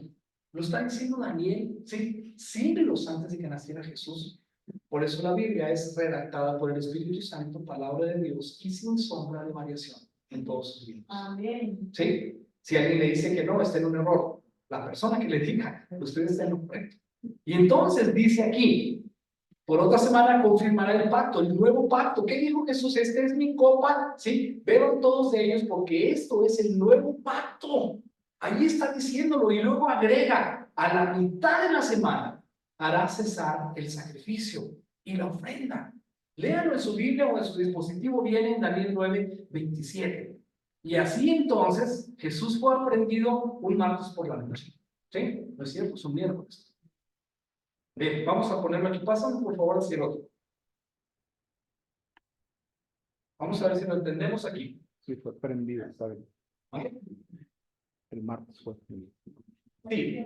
Lo está diciendo Daniel, ¿sí? Siglos antes de que naciera Jesús. Por eso la Biblia es redactada por el Espíritu Santo, palabra de Dios, y sin sombra de variación en todos sus libros. Amén. ¿Sí? Si alguien le dice que no, está en un error. La persona que le diga, usted está en lo correcto. Y entonces dice aquí, por otra semana confirmará el pacto, el nuevo pacto. ¿Qué dijo Jesús? Esta es mi copa, ¿sí? Beban todos de ellos porque esto es el nuevo pacto. Ahí está diciéndolo y luego agrega, a la mitad de la semana hará cesar el sacrificio y la ofrenda. Léanlo en su Biblia o en su dispositivo, viene en Daniel 9:27. Y así entonces Jesús fue aprendido un martes por la noche. ¿Sí? ¿No es cierto? Es un miércoles. Bien, vamos a ponerlo aquí. Pásame por favor hacia el otro. Vamos a ver si lo entendemos aquí. Sí, fue prendido, está bien. ¿Vale? El martes fue prendido. Sí,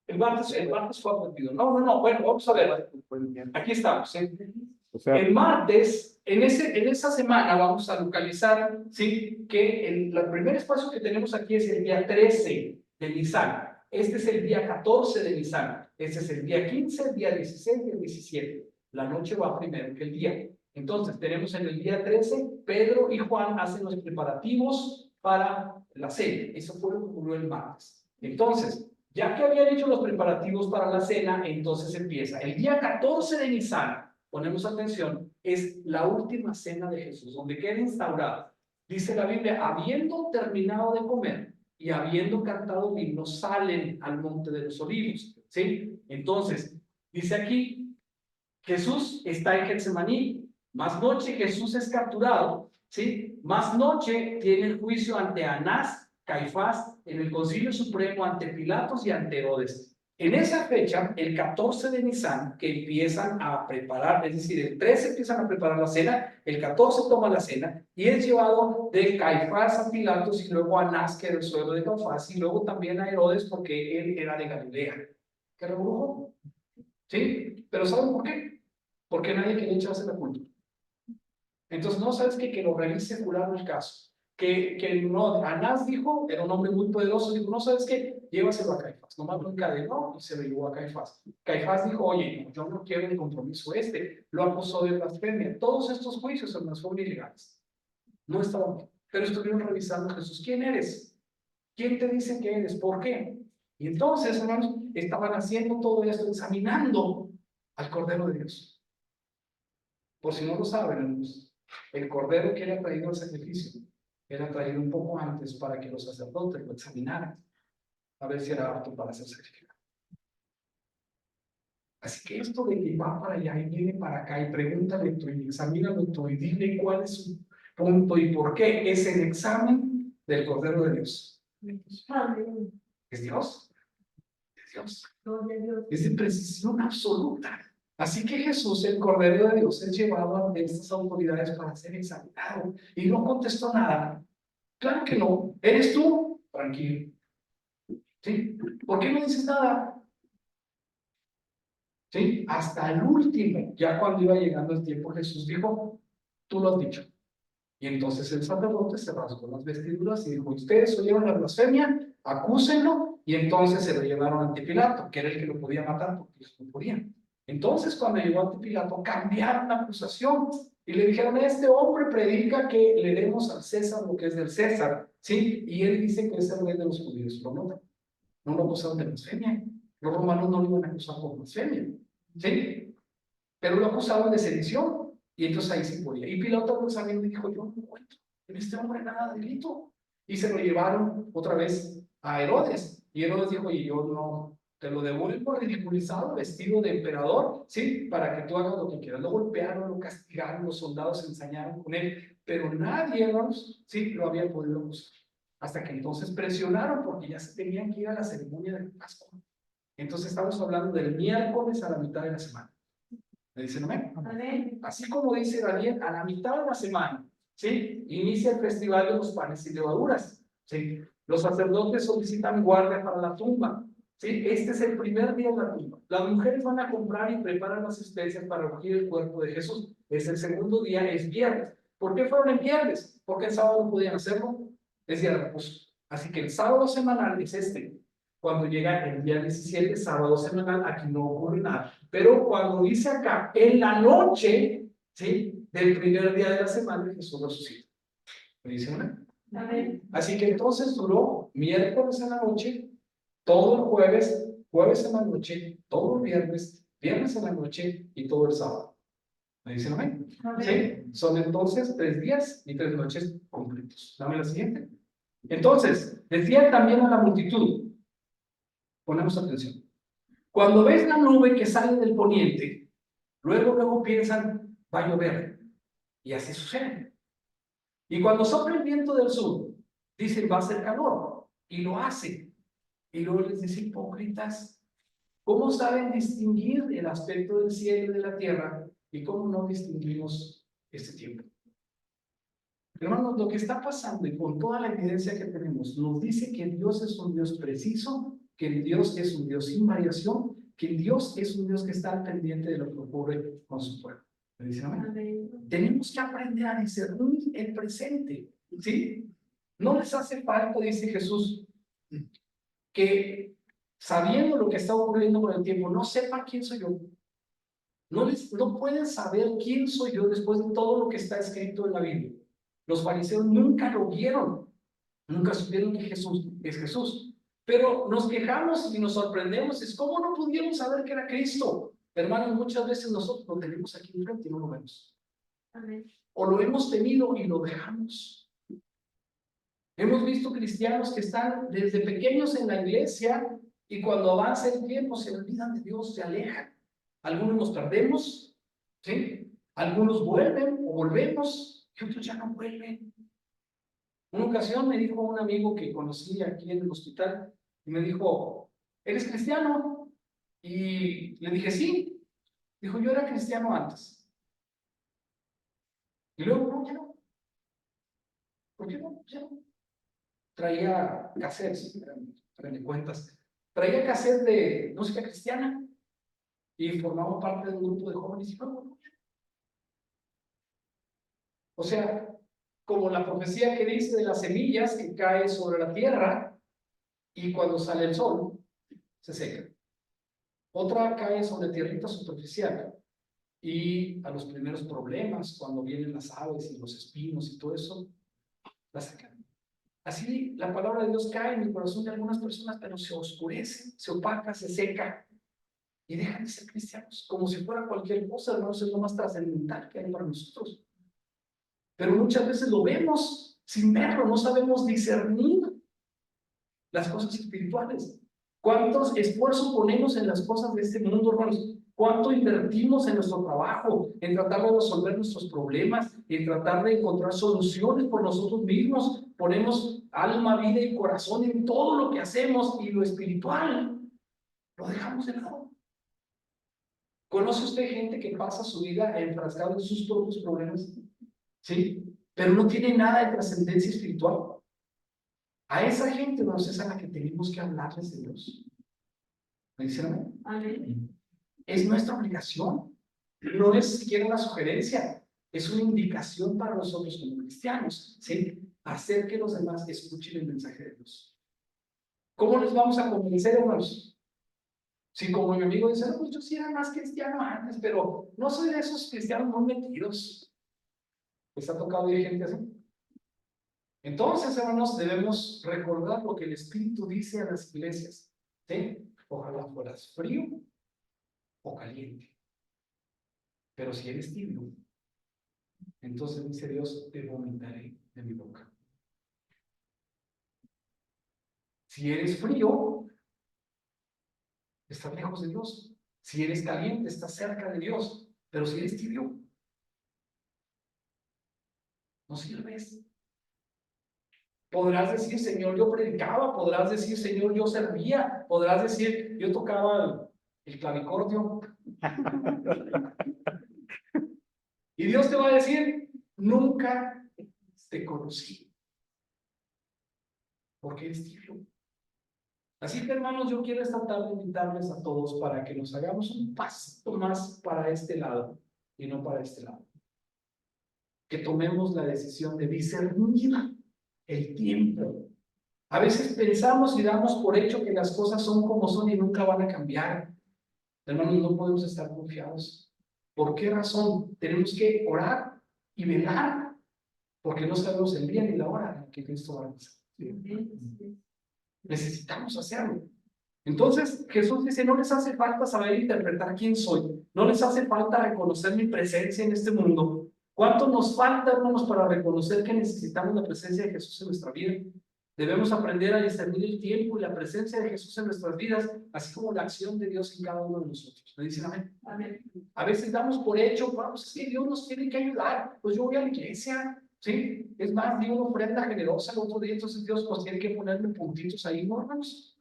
el martes fue aprendido. No, bueno, vamos a ver. Fue el miércoles. Aquí estamos. ¿Sí? O sea, El martes, en esa semana vamos a localizar, ¿sí? Que el primer espacio que tenemos aquí es el día 13 de Nisan. Este es el día 14 de Nisan. Este es el día 15, el día 16 y el 17. La noche va primero que el día. Entonces, tenemos en el día 13, Pedro y Juan hacen los preparativos para la cena. Eso fue lo que ocurrió el martes. Entonces, ya que habían hecho los preparativos para la cena, entonces empieza. El día 14 de Nisan, ponemos atención, es la última cena de Jesús, donde queda instaurada. Dice la Biblia, habiendo terminado de comer y habiendo cantado el himno, salen al monte de los olivos, ¿sí? Entonces, dice aquí, Jesús está en Getsemaní, más noche Jesús es capturado, ¿sí? Más noche tiene el juicio ante Anás, Caifás, en el Concilio Supremo, ante Pilatos y ante Herodes. En esa fecha, el 14 de Nisan, que empiezan a preparar, es decir, el 13 empiezan a preparar la cena, el 14 toma la cena y es llevado de Caifás a Pilatos y luego a Anás, que era el suegro de Caifás, y luego también a Herodes porque él era de Galilea. ¿Qué rebujo? ¿Sí? ¿Pero saben por qué? Porque nadie quería echarse la culpa. Entonces, no sabes qué, que lo revise fulano el caso. Que no, Anás dijo, era un hombre muy poderoso, dijo, no sabes qué, llévaselo a Caifás. Nomás lo encadenó y se lo llevó a Caifás. Caifás dijo, oye, yo no quiero el compromiso lo acusó de blasfemia. Todos estos juicios son ilegales. No estaban bien. Pero estuvieron revisando a Jesús. ¿Quién eres? ¿Quién te dice que eres? ¿Por qué? Y entonces, hermanos, estaban haciendo todo esto, examinando al Cordero de Dios. Por si no lo saben, hermanos, el Cordero que era traído al sacrificio era traído un poco antes para que los sacerdotes lo examinaran a ver si era apto para ser sacrificado. Así que esto de que va para allá y viene para acá y pregúntale tú y examínalo tú y dile cuál es su punto y por qué, es el examen del Cordero de Dios. Amén. ¿Es Dios? Es Dios. Gloria a Dios. Es de precisión absoluta. Así que Jesús, el Cordero de Dios, es llevado ante estas autoridades para ser examinado. Y no contestó nada. Claro que no. ¿Eres tú? Tranquilo. ¿Sí? ¿Por qué no dices nada? ¿Sí? Hasta el último, ya cuando iba llegando el tiempo, Jesús dijo, tú lo has dicho. Y entonces el sacerdote se rasgó las vestiduras y dijo, ustedes oyeron la blasfemia, acúsenlo. Y entonces se lo llevaron ante Pilato, que era el que lo podía matar porque ellos no podían. Entonces, cuando llegó ante Pilato, cambiaron la acusación y le dijeron, este hombre predica que le demos al César lo que es del César, ¿sí? Y él dice que es el rey de los judíos. No lo acusaron de blasfemia. Los romanos no lo iban a acusar por blasfemia, ¿sí? Pero lo acusaban de sedición. Y entonces ahí sí podía. Y Pilato lo examinó y dijo, yo no encuentro en este hombre nada de delito. Y se lo llevaron otra vez a Herodes. Y Herodes dijo, y yo no, te lo devuelvo ridiculizado, vestido de emperador, ¿sí? Para que tú hagas lo que quieras. Lo golpearon, lo castigaron, los soldados se ensañaron con él, pero nadie, hermanos, sí, lo había podido acusar. Hasta que entonces presionaron porque ya se tenían que ir a la ceremonia de Pascua. Entonces estamos hablando del miércoles a la mitad de la semana. ¿Me dicen amén? Amén. Así como dice Daniel, a la mitad de la semana, ¿sí? Inicia el festival de los panes y levaduras, ¿sí? Los sacerdotes solicitan guardia para la tumba, ¿sí? Este es el primer día de la tumba. Las mujeres van a comprar y preparan las especias para ungir el cuerpo de Jesús. Es el segundo día, es viernes. ¿Por qué fueron en viernes? Porque el sábado no podían hacerlo. Es día de reposo. Así que el sábado semanal es este. Cuando llega el día 17, sábado semanal, aquí no ocurre nada. Pero cuando dice acá, en la noche, ¿sí? Del primer día de la semana, Jesús resucita. ¿Me dice una? Amén. Así que entonces duró miércoles en la noche, todo el jueves, jueves en la noche, todo el viernes, viernes en la noche y todo el sábado. ¿Me dicen amén? Amén. ¿Sí? Son entonces 3 días y 3 noches completos. Dame la siguiente. Entonces, decía también a la multitud, ponemos atención. Cuando ves la nube que sale del poniente, luego piensan, va a llover. Y así sucede. Y cuando sopla el viento del sur, dicen, va a hacer calor. Y lo hace. Y luego les dice, hipócritas, ¿cómo saben distinguir el aspecto del cielo y de la tierra? ¿Y cómo no distinguimos este tiempo? Hermanos, lo que está pasando y con toda la evidencia que tenemos, nos dice que Dios es un Dios preciso, que Dios es un Dios sin variación, que Dios es un Dios que está al pendiente de lo que ocurre con su pueblo. ¿Me dicen amén? Amén. Tenemos que aprender a discernir el presente, ¿sí? No les hace falta, dice Jesús, que sabiendo lo que está ocurriendo con el tiempo, no sepan quién soy yo. No pueden saber quién soy yo después de todo lo que está escrito en la Biblia. Los fariseos nunca lo vieron, nunca supieron que Jesús es Jesús. Pero nos quejamos y nos sorprendemos, es cómo no pudieron saber que era Cristo. Hermanos, muchas veces nosotros lo tenemos aquí enfrente y no lo vemos. Amén. O lo hemos tenido y lo dejamos. Hemos visto cristianos que están desde pequeños en la iglesia y cuando avanza el tiempo se olvidan de Dios, se alejan. Algunos nos perdemos, ¿sí? Algunos vuelven o volvemos y otros ya no vuelven. Una ocasión me dijo un amigo que conocí aquí en el hospital y me dijo, ¿eres cristiano? Y le dije, sí. Dijo, yo era cristiano antes. Y luego, no, ya no. ¿Por qué no? Ya no. Traía cassettes, háganle cuentas, traía cassettes de música cristiana y formaba parte de un grupo de jóvenes y luego, no. O sea, como la profecía que dice de las semillas que cae sobre la tierra y cuando sale el sol se seca. Otra cae sobre tierrita superficial y a los primeros problemas, cuando vienen las aves y los espinos y todo eso, la sacan. Así la palabra de Dios cae en el corazón de algunas personas, pero se oscurece, se opaca, se seca y dejan de ser cristianos, como si fuera cualquier cosa, hermanos, es lo más trascendental que hay para nosotros. Pero muchas veces lo vemos sin verlo, no sabemos discernir las cosas espirituales. ¿Cuántos esfuerzos ponemos en las cosas de este mundo, hermanos? ¿Cuánto invertimos en nuestro trabajo, en tratar de resolver nuestros problemas, en tratar de encontrar soluciones por nosotros mismos? Ponemos alma, vida y corazón en todo lo que hacemos y lo espiritual lo dejamos de lado. ¿Conoce usted gente que pasa su vida enfrascada en sus propios problemas? ¿Sí? Pero no tiene nada de trascendencia espiritual. A esa gente, hermanos, es a la que tenemos que hablarles de Dios. ¿Me dicen amén? Amén. Es nuestra obligación. No es siquiera una sugerencia, es una indicación para nosotros como cristianos, ¿sí? Hacer que los demás escuchen el mensaje de Dios. ¿Cómo les vamos a convencer, hermanos? Si como mi amigo dice, no, pues yo sí era más cristiano antes, pero no soy de esos cristianos muy metidos. ¿Les ha tocado ir gente así? Entonces, hermanos, debemos recordar lo que el Espíritu dice a las iglesias, ¿sí? Ojalá fueras frío o caliente. Pero si eres tibio, entonces dice Dios, te vomitaré de mi boca. Si eres frío, estás lejos de Dios. Si eres caliente, estás cerca de Dios. Pero si eres tibio, no sirves. Podrás decir, Señor, yo predicaba. Podrás decir, Señor, yo servía. Podrás decir, yo tocaba el clavicordio. Y Dios te va a decir, nunca te conocí. Porque eres tibio. Así que, hermanos, yo quiero esta tarde invitarles a todos para que nos hagamos un pasito más para este lado y no para este lado. Que tomemos la decisión de discernir el tiempo. A veces pensamos y damos por hecho que las cosas son como son y nunca van a cambiar. Hermanos, no podemos estar confiados. ¿Por qué razón? Tenemos que orar y velar, porque no sabemos el día ni la hora en que Cristo va a regresar. Necesitamos hacerlo. Entonces Jesús dice, no les hace falta saber interpretar quién soy, no les hace falta reconocer mi presencia en este mundo. ¿Cuánto nos falta, hermanos, para reconocer que necesitamos la presencia de Jesús en nuestra vida? Debemos aprender a discernir el tiempo y la presencia de Jesús en nuestras vidas, así como la acción de Dios en cada uno de nosotros. ¿Me dicen amén? Amén. A veces damos por hecho, vamos, es que Dios nos tiene que ayudar, pues yo voy a la iglesia, ¿sí? Es más, di una ofrenda generosa el otro día, entonces Dios pues tiene que ponerme puntitos ahí, ¿no, hermanos?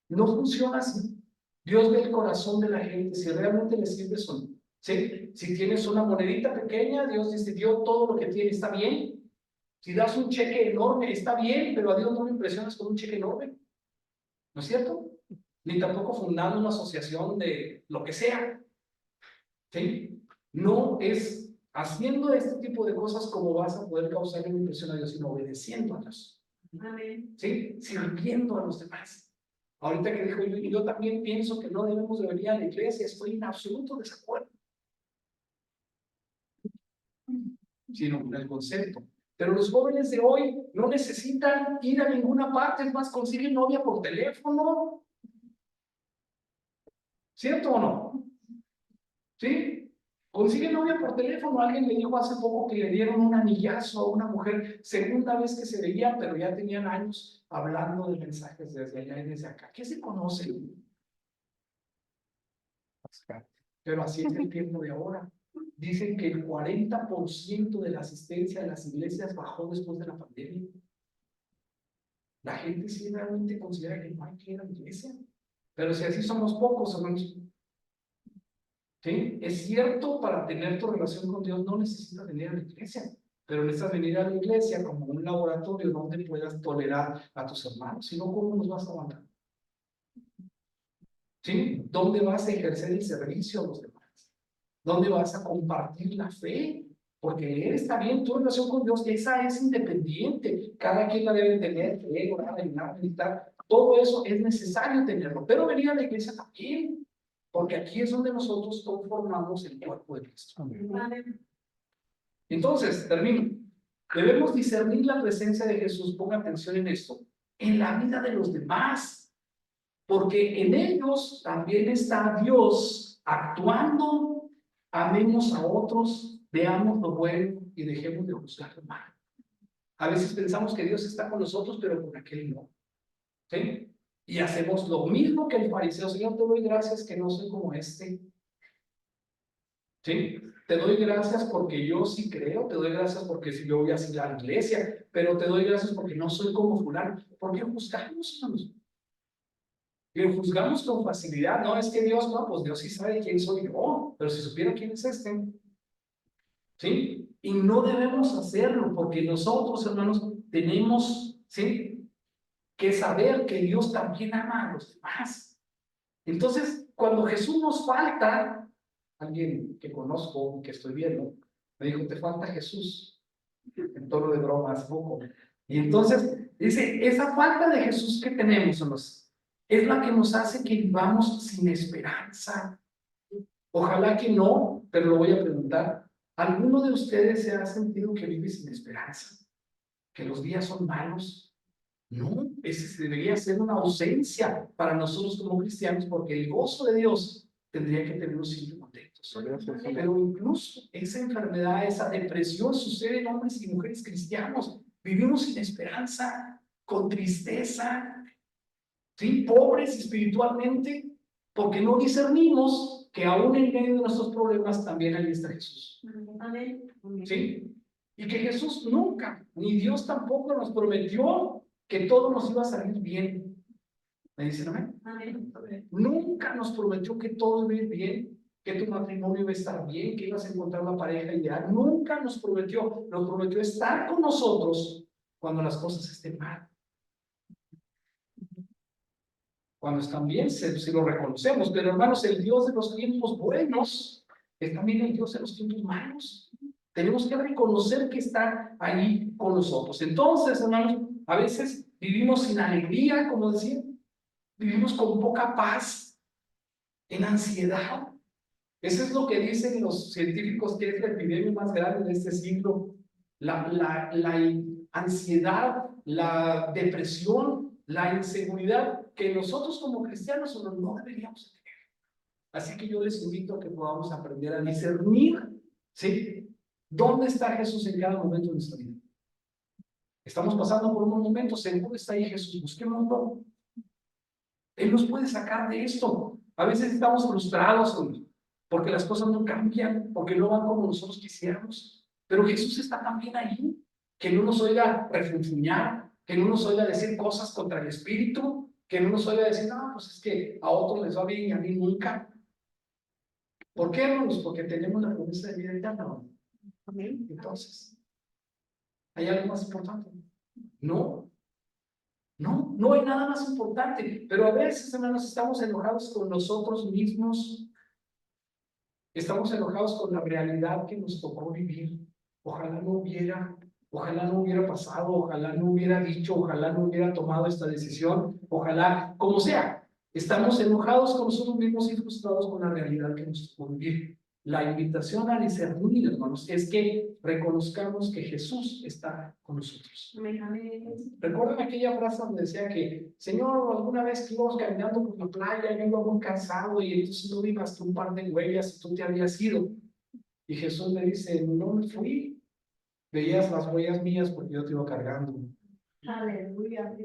No funciona así. Dios ve el corazón de la gente, si realmente le sirves o no, ¿sí? Si tienes una monedita pequeña, Dios dice, Dios todo lo que tiene está bien. Si das un cheque enorme, está bien, pero a Dios no me impresionas con un cheque enorme, ¿no es cierto? Ni tampoco fundando una asociación de lo que sea, ¿sí? No es haciendo este tipo de cosas como vas a poder causar una impresión a Dios, sino obedeciendo a Dios, Amén. ¿sí? Sirviendo a los demás. Ahorita que dijo yo también pienso que no debemos de venir a la iglesia, estoy en absoluto desacuerdo, sino en el concepto. Pero los jóvenes de hoy no necesitan ir a ninguna parte, es más, consiguen novia por teléfono. ¿Cierto o no? ¿Sí? Consiguen novia por teléfono. Alguien me dijo hace poco que le dieron un anillazo a una mujer, segunda vez que se veían, pero ya tenían años hablando de mensajes desde allá y desde acá. ¿Qué se conocen? Pero así es el tiempo de ahora. Dicen que el 40% de la asistencia a las iglesias bajó después de la pandemia. La gente sí realmente considera que no hay que ir a la iglesia. Pero si así somos pocos, hermanos. ¿Sí? Es cierto, para tener tu relación con Dios no necesitas venir a la iglesia, pero necesitas venir a la iglesia como un laboratorio donde puedas tolerar a tus hermanos. Si no, ¿cómo nos vas a aguantar? ¿Sí? ¿Dónde vas a ejercer el servicio a los demás? ¿Dónde vas a compartir la fe? Porque leer está bien, tu relación con Dios, esa es independiente. Cada quien la debe tener, leer, orar, ayunar, meditar. Todo eso es necesario tenerlo. Pero venir a la iglesia también, porque aquí es donde nosotros conformamos el cuerpo de Cristo. Amén. Entonces, termino. Debemos discernir la presencia de Jesús, ponga atención en esto, en la vida de los demás, porque en ellos también está Dios actuando. Amemos a otros, veamos lo bueno y dejemos de juzgar lo malo. A veces pensamos que Dios está con nosotros, pero con aquel no. ¿Sí? Y hacemos lo mismo que el fariseo. Señor, te doy gracias que no soy como este. ¿Sí? Te doy gracias porque yo sí creo, te doy gracias porque si yo voy a ir a la iglesia, pero te doy gracias porque no soy como fulano. ¿Por qué juzgamos, hermanos? Y lo juzgamos con facilidad. No, es que Dios, no, pues Dios sí sabe quién soy yo, pero si supiera quién es este. ¿Sí? Y no debemos hacerlo porque nosotros, hermanos, tenemos, ¿sí?, que saber que Dios también ama a los demás. Entonces, cuando Jesús nos falta, alguien que conozco, que estoy viendo, me dijo, te falta Jesús, en tono de broma hace poco. Y entonces, dice, esa falta de Jesús que tenemos, hermanos, es la que nos hace que vivamos sin esperanza. Ojalá que no, pero lo voy a preguntar. ¿Alguno de ustedes se ha sentido que vive sin esperanza? ¿Que los días son malos? No, ese debería ser una ausencia para nosotros como cristianos, porque el gozo de Dios tendría que tenernos siempre contentos. Pero incluso esa enfermedad, esa depresión sucede en hombres y mujeres cristianos. Vivimos sin esperanza. con tristeza, ¿sí? Pobres espiritualmente, porque no discernimos que aún en medio de nuestros problemas también ahí está Jesús. Amén. ¿Sí? Y que Jesús nunca, ni Dios tampoco nos prometió que todo nos iba a salir bien. ¿Me dicen amén? Amén. Nunca nos prometió que todo iba a ir bien, que tu matrimonio iba a estar bien, que ibas a encontrar la pareja ideal. Nunca nos prometió estar con nosotros cuando las cosas estén mal. Cuando están bien, si lo reconocemos. Pero hermanos, el Dios de los tiempos buenos es también el Dios de los tiempos malos. Tenemos que reconocer que está ahí con nosotros. Entonces, hermanos, a veces vivimos sin alegría, como decía, vivimos con poca paz, en ansiedad. Eso es lo que dicen los científicos, que es la epidemia más grande de este siglo. La ansiedad, la depresión, la inseguridad, que nosotros como cristianos no deberíamos tener. Así que yo les invito a que podamos aprender a discernir, ¿sí? ¿Dónde está Jesús en cada momento de nuestra vida? Estamos pasando por un momento, seguro está ahí Jesús, busquémoslo. Él nos puede sacar de esto. A veces estamos frustrados porque las cosas no cambian, porque no van como nosotros quisiéramos. Pero Jesús está también ahí, que no nos oiga refunfuñar, que no nos oiga decir cosas contra el Espíritu, que no nos oiga decir, no, pues es que a otros les va bien y a mí nunca. ¿Por qué, hermanos? Porque tenemos la promesa de vida eterna. Entonces, ¿hay algo más importante? No. No hay nada más importante, pero a veces, hermanos, estamos enojados con nosotros mismos, estamos enojados con la realidad que nos tocó vivir. Ojalá no hubiera pasado, ojalá no hubiera dicho, ojalá no hubiera tomado esta decisión, ojalá, como sea. Estamos enojados con nosotros mismos y frustrados con la realidad que nos tocó vivir. La invitación a discernir, hermanos, es que reconozcamos que Jesús está con nosotros. ¿Recuerdan aquella frase donde decía que, Señor, alguna vez que íbamos caminando por la playa, yo iba muy cansado y entonces no vi más que un par de huellas y tú te habías ido? Y Jesús me dice, no me fui, veías las huellas mías porque yo te iba cargando. Aleluya.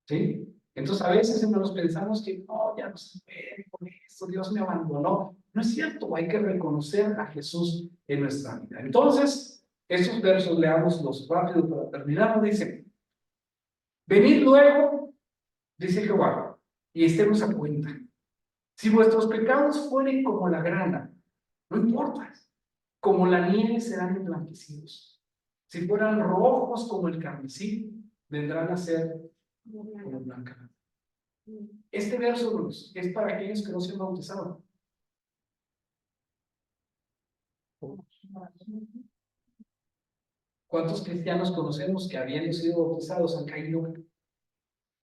¿Sí? Entonces a veces hermanos pensamos que no, ya no se puede con esto, Dios me abandonó. No es cierto, hay que reconocer a Jesús en nuestra vida. Entonces, estos versos leámoslos rápido para terminar. Dice, venid luego, dice Jehová, y estemos a cuenta. Si vuestros pecados fueren como la grana, no importa, como la nieve serán emblanquecidos. Si fueran rojos como el carmesí, vendrán a ser como blanca. Este verso es para aquellos que no se han bautizado. ¿Cuántos cristianos conocemos que habiendo sido bautizados han caído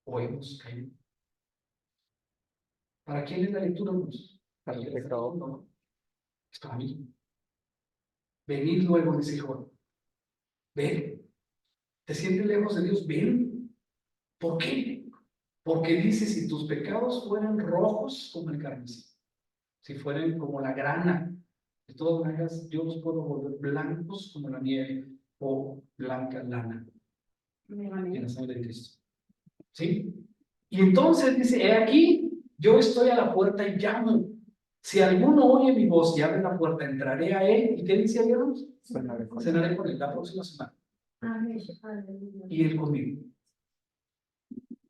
o hemos caído? ¿Para quién es la lectura? Para el pecador. No, es para mí. Venid luego, dice Jehová. Ven. ¿Te sientes lejos de Dios? Ven. ¿Por qué? Porque dice, si tus pecados fueran rojos como el carmesí, si fueran como la grana, de todas maneras yo los puedo volver blancos como la nieve o blanca lana en la sangre de Cristo. ¿Sí? Y entonces dice, he aquí, yo estoy a la puerta y llamo. Si alguno oye mi voz y abre la puerta, entraré a él. ¿Y qué dice Dios? Cenaré con él. Cenaré con él la próxima semana. Y él conmigo.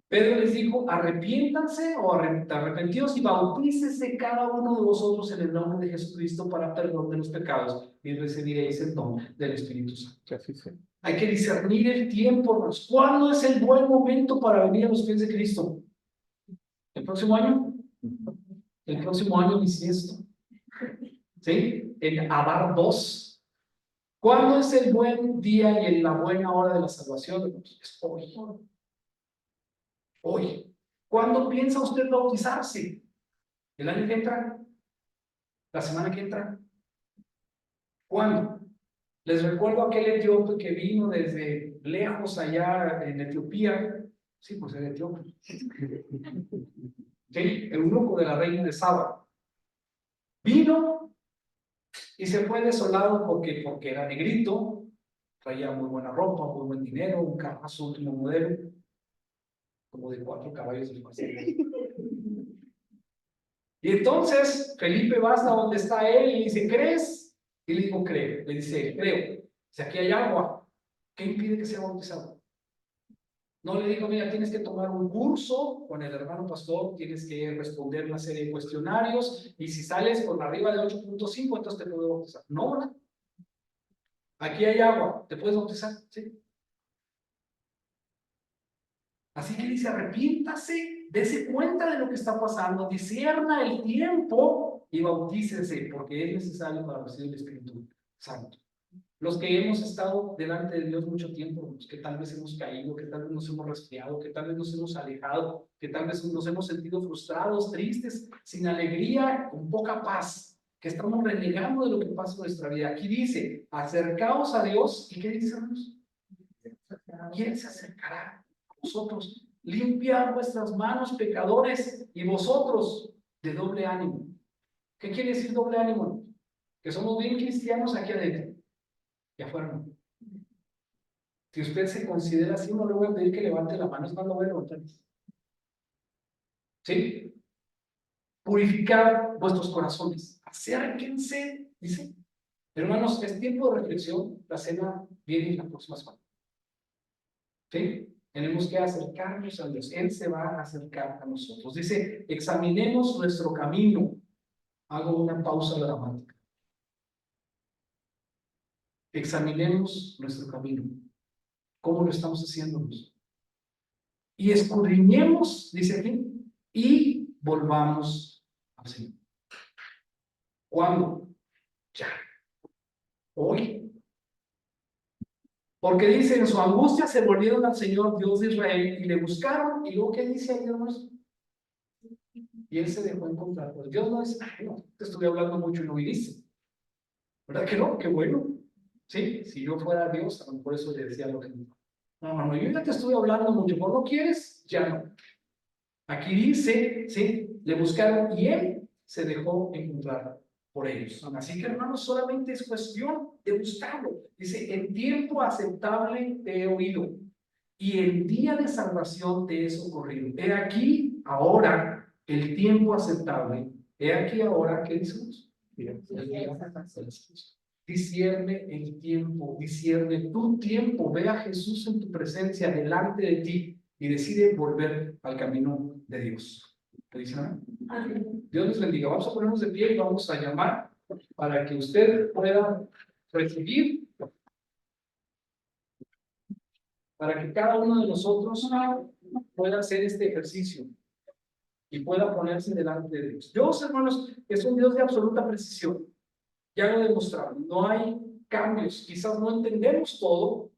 Pedro les dijo, arrepiéntanse o arrepentidos y bautícese cada uno de vosotros en el nombre de Jesucristo para perdón de los pecados y recibiréis el don del Espíritu Santo. Que así sea. Hay que discernir el tiempo, hermanos. ¿Cuándo es el buen momento para venir a los pies de Cristo? ¿El próximo año? El próximo año bisiesto. ¿Sí? En Adar 2. ¿Cuándo es el buen día y en la buena hora de la salvación? Es hoy. Hoy. ¿Cuándo piensa usted bautizarse? ¿El año que entra? ¿La semana que entra? ¿Cuándo? Les recuerdo aquel etíope que vino desde lejos allá en Etiopía. Sí, pues era etíope. ¿Sí? El eunuco de la reina de Saba. Vino y se fue desolado porque era negrito, traía muy buena ropa, muy buen dinero, un carrazo último modelo. como de 4 caballos de fuerza. Y entonces Felipe va hasta donde está él y le dice, ¿crees? Y le digo, creo. Le dice, creo. Si aquí hay agua, ¿qué impide que sea bautizado? No le digo, mira, tienes que tomar un curso con el hermano pastor, tienes que responder una serie de cuestionarios, y si sales por arriba de 8.5, entonces te puedo bautizar. No, ¿verdad? Aquí hay agua, ¿te puedes bautizar? Sí. Así que dice, arrepiéntase, dése cuenta de lo que está pasando, discierna el tiempo y bautícese, porque es necesario para recibir el Espíritu Santo. Los que hemos estado delante de Dios mucho tiempo, los que tal vez hemos caído, que tal vez nos hemos resfriado, que tal vez nos hemos alejado, que tal vez nos hemos sentido frustrados, tristes, sin alegría, con poca paz, que estamos renegando de lo que pasa en nuestra vida. Aquí dice, acercaos a Dios, ¿y qué dice, hermanos? Y Él se acercará a vosotros. Limpiad vuestras manos, pecadores, y vosotros de doble ánimo. ¿Qué quiere decir doble ánimo? Que somos bien cristianos aquí adentro y afuera no. Si usted se considera así, no le voy a pedir que levante la mano, es más, lo voy a levantar. ¿Sí? Purificar vuestros corazones. Acérquense, dice. Hermanos, es tiempo de reflexión. La cena viene la próxima semana. ¿Sí? Tenemos que acercarnos a Dios. Él se va a acercar a nosotros. Dice, examinemos nuestro camino. Hago una pausa dramática. Examinemos nuestro camino. ¿Cómo lo estamos haciendo? Y escudriñemos, dice aquí, y volvamos al Señor. ¿Cuándo? Ya. Hoy. Porque dice, en su angustia se volvieron al Señor Dios de Israel y le buscaron. Y luego, ¿qué dice ahí, hermanos? Y él se dejó encontrar. Pues Dios no dice, ay, no, te estuve hablando mucho y no viniste. ¿Verdad que no? Qué bueno. Sí, si yo fuera Dios, a lo mejor eso le decía lo que no. No, yo ya te estuve hablando mucho, ¿por no quieres? Ya no. Aquí dice, sí, le buscaron y él se dejó encontrar por ellos. Así que, hermanos, solamente es cuestión de buscarlo. Dice, en tiempo aceptable te he oído y en día de salvación te he socorrido. He aquí ahora el tiempo aceptable. He aquí ahora, ¿qué decimos? Discierne el tiempo, discierne tu tiempo. Ve a Jesús en tu presencia delante de ti y decide volver al camino de Dios. ¿Te dicen amén? Dios les bendiga. Vamos a ponernos de pie y vamos a llamar para que usted pueda recibir, para que cada uno de nosotros pueda hacer este ejercicio y pueda ponerse delante de Dios. Dios, hermanos, es un Dios de absoluta precisión. Ya lo he demostrado. No hay cambios. Quizás no entendemos todo,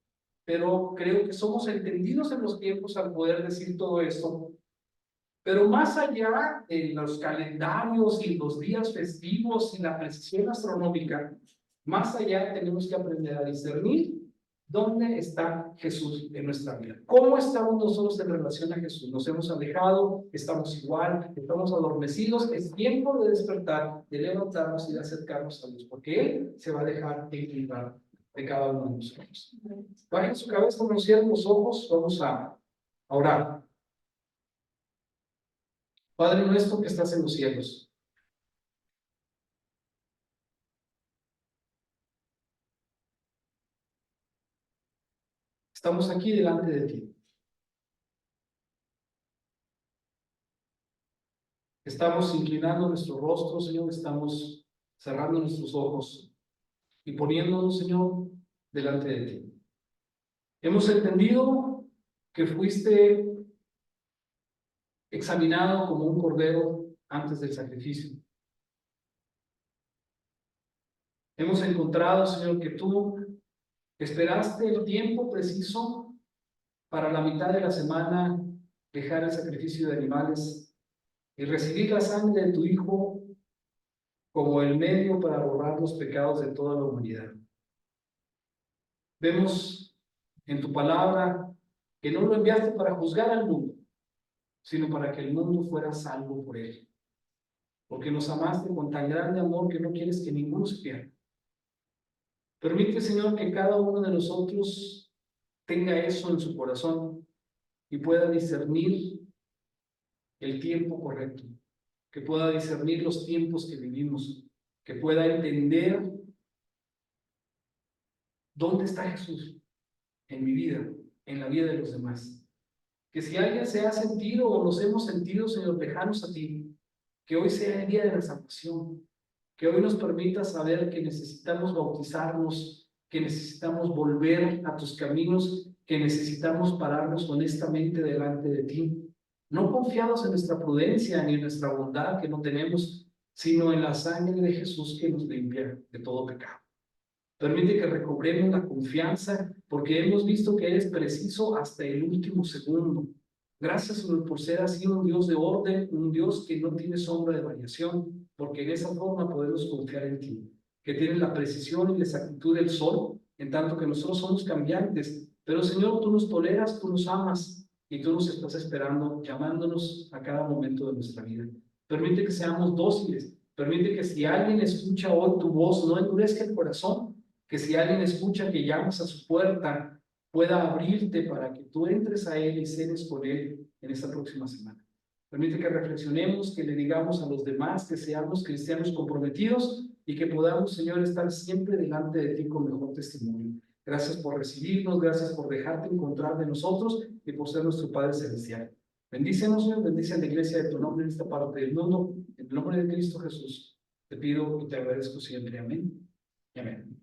pero creo que somos entendidos en los tiempos al poder decir todo esto. Pero más allá de los calendarios y los días festivos y la precisión astronómica, más allá tenemos que aprender a discernir dónde está Jesús en nuestra vida. ¿Cómo estamos nosotros en relación a Jesús? ¿Nos hemos alejado? ¿Estamos igual? ¿Estamos adormecidos? Es tiempo de despertar, de levantarnos y de acercarnos a Dios, porque Él se va a dejar encontrar de cada uno de nosotros. Bajen su cabeza, no cierren los ojos, vamos a orar. Padre nuestro que estás en los cielos, estamos aquí delante de ti. Estamos inclinando nuestro rostro, Señor, estamos cerrando nuestros ojos y poniéndonos, Señor, delante de ti. Hemos entendido que fuiste examinado como un cordero antes del sacrificio. Hemos encontrado, Señor, que tú esperaste el tiempo preciso para la mitad de la semana dejar el sacrificio de animales y recibir la sangre de tu Hijo como el medio para borrar los pecados de toda la humanidad. Vemos en tu palabra que no lo enviaste para juzgar al mundo, sino para que el mundo fuera salvo por él. Porque nos amaste con tan grande amor que no quieres que ninguno se pierda. Permite, Señor, que cada uno de nosotros tenga eso en su corazón y pueda discernir el tiempo correcto, que pueda discernir los tiempos que vivimos, que pueda entender dónde está Jesús en mi vida, en la vida de los demás. Que si alguien se ha sentido o nos hemos sentido, Señor, lejanos a ti, que hoy sea el día de la salvación, que hoy nos permita saber que necesitamos bautizarnos, que necesitamos volver a tus caminos, que necesitamos pararnos honestamente delante de ti, no confiados en nuestra prudencia ni en nuestra bondad que no tenemos, sino en la sangre de Jesús que nos limpia de todo pecado. Permite que recobremos la confianza porque hemos visto que eres preciso hasta el último segundo. Gracias, Señor, por ser así un Dios de orden, un Dios que no tiene sombra de variación, porque en esa forma podemos confiar en ti, que tienes la precisión y la exactitud del sol, en tanto que nosotros somos cambiantes. Pero, Señor, tú nos toleras, tú nos amas y tú nos estás esperando, llamándonos a cada momento de nuestra vida. Permite que seamos dóciles. Permite que si alguien escucha hoy tu voz, no endurezca el corazón, que si alguien escucha que llamas a su puerta, pueda abrirte para que tú entres a él y cenes con él en esta próxima semana. Permite que reflexionemos, que le digamos a los demás que seamos cristianos comprometidos y que podamos, Señor, estar siempre delante de ti con mejor testimonio. Gracias por recibirnos, gracias por dejarte encontrar de nosotros y por ser nuestro Padre Celestial. Bendícenos, Señor, bendice a la iglesia de tu nombre en esta parte del mundo. En el nombre de Cristo Jesús, te pido y te agradezco siempre. Amén. Amén.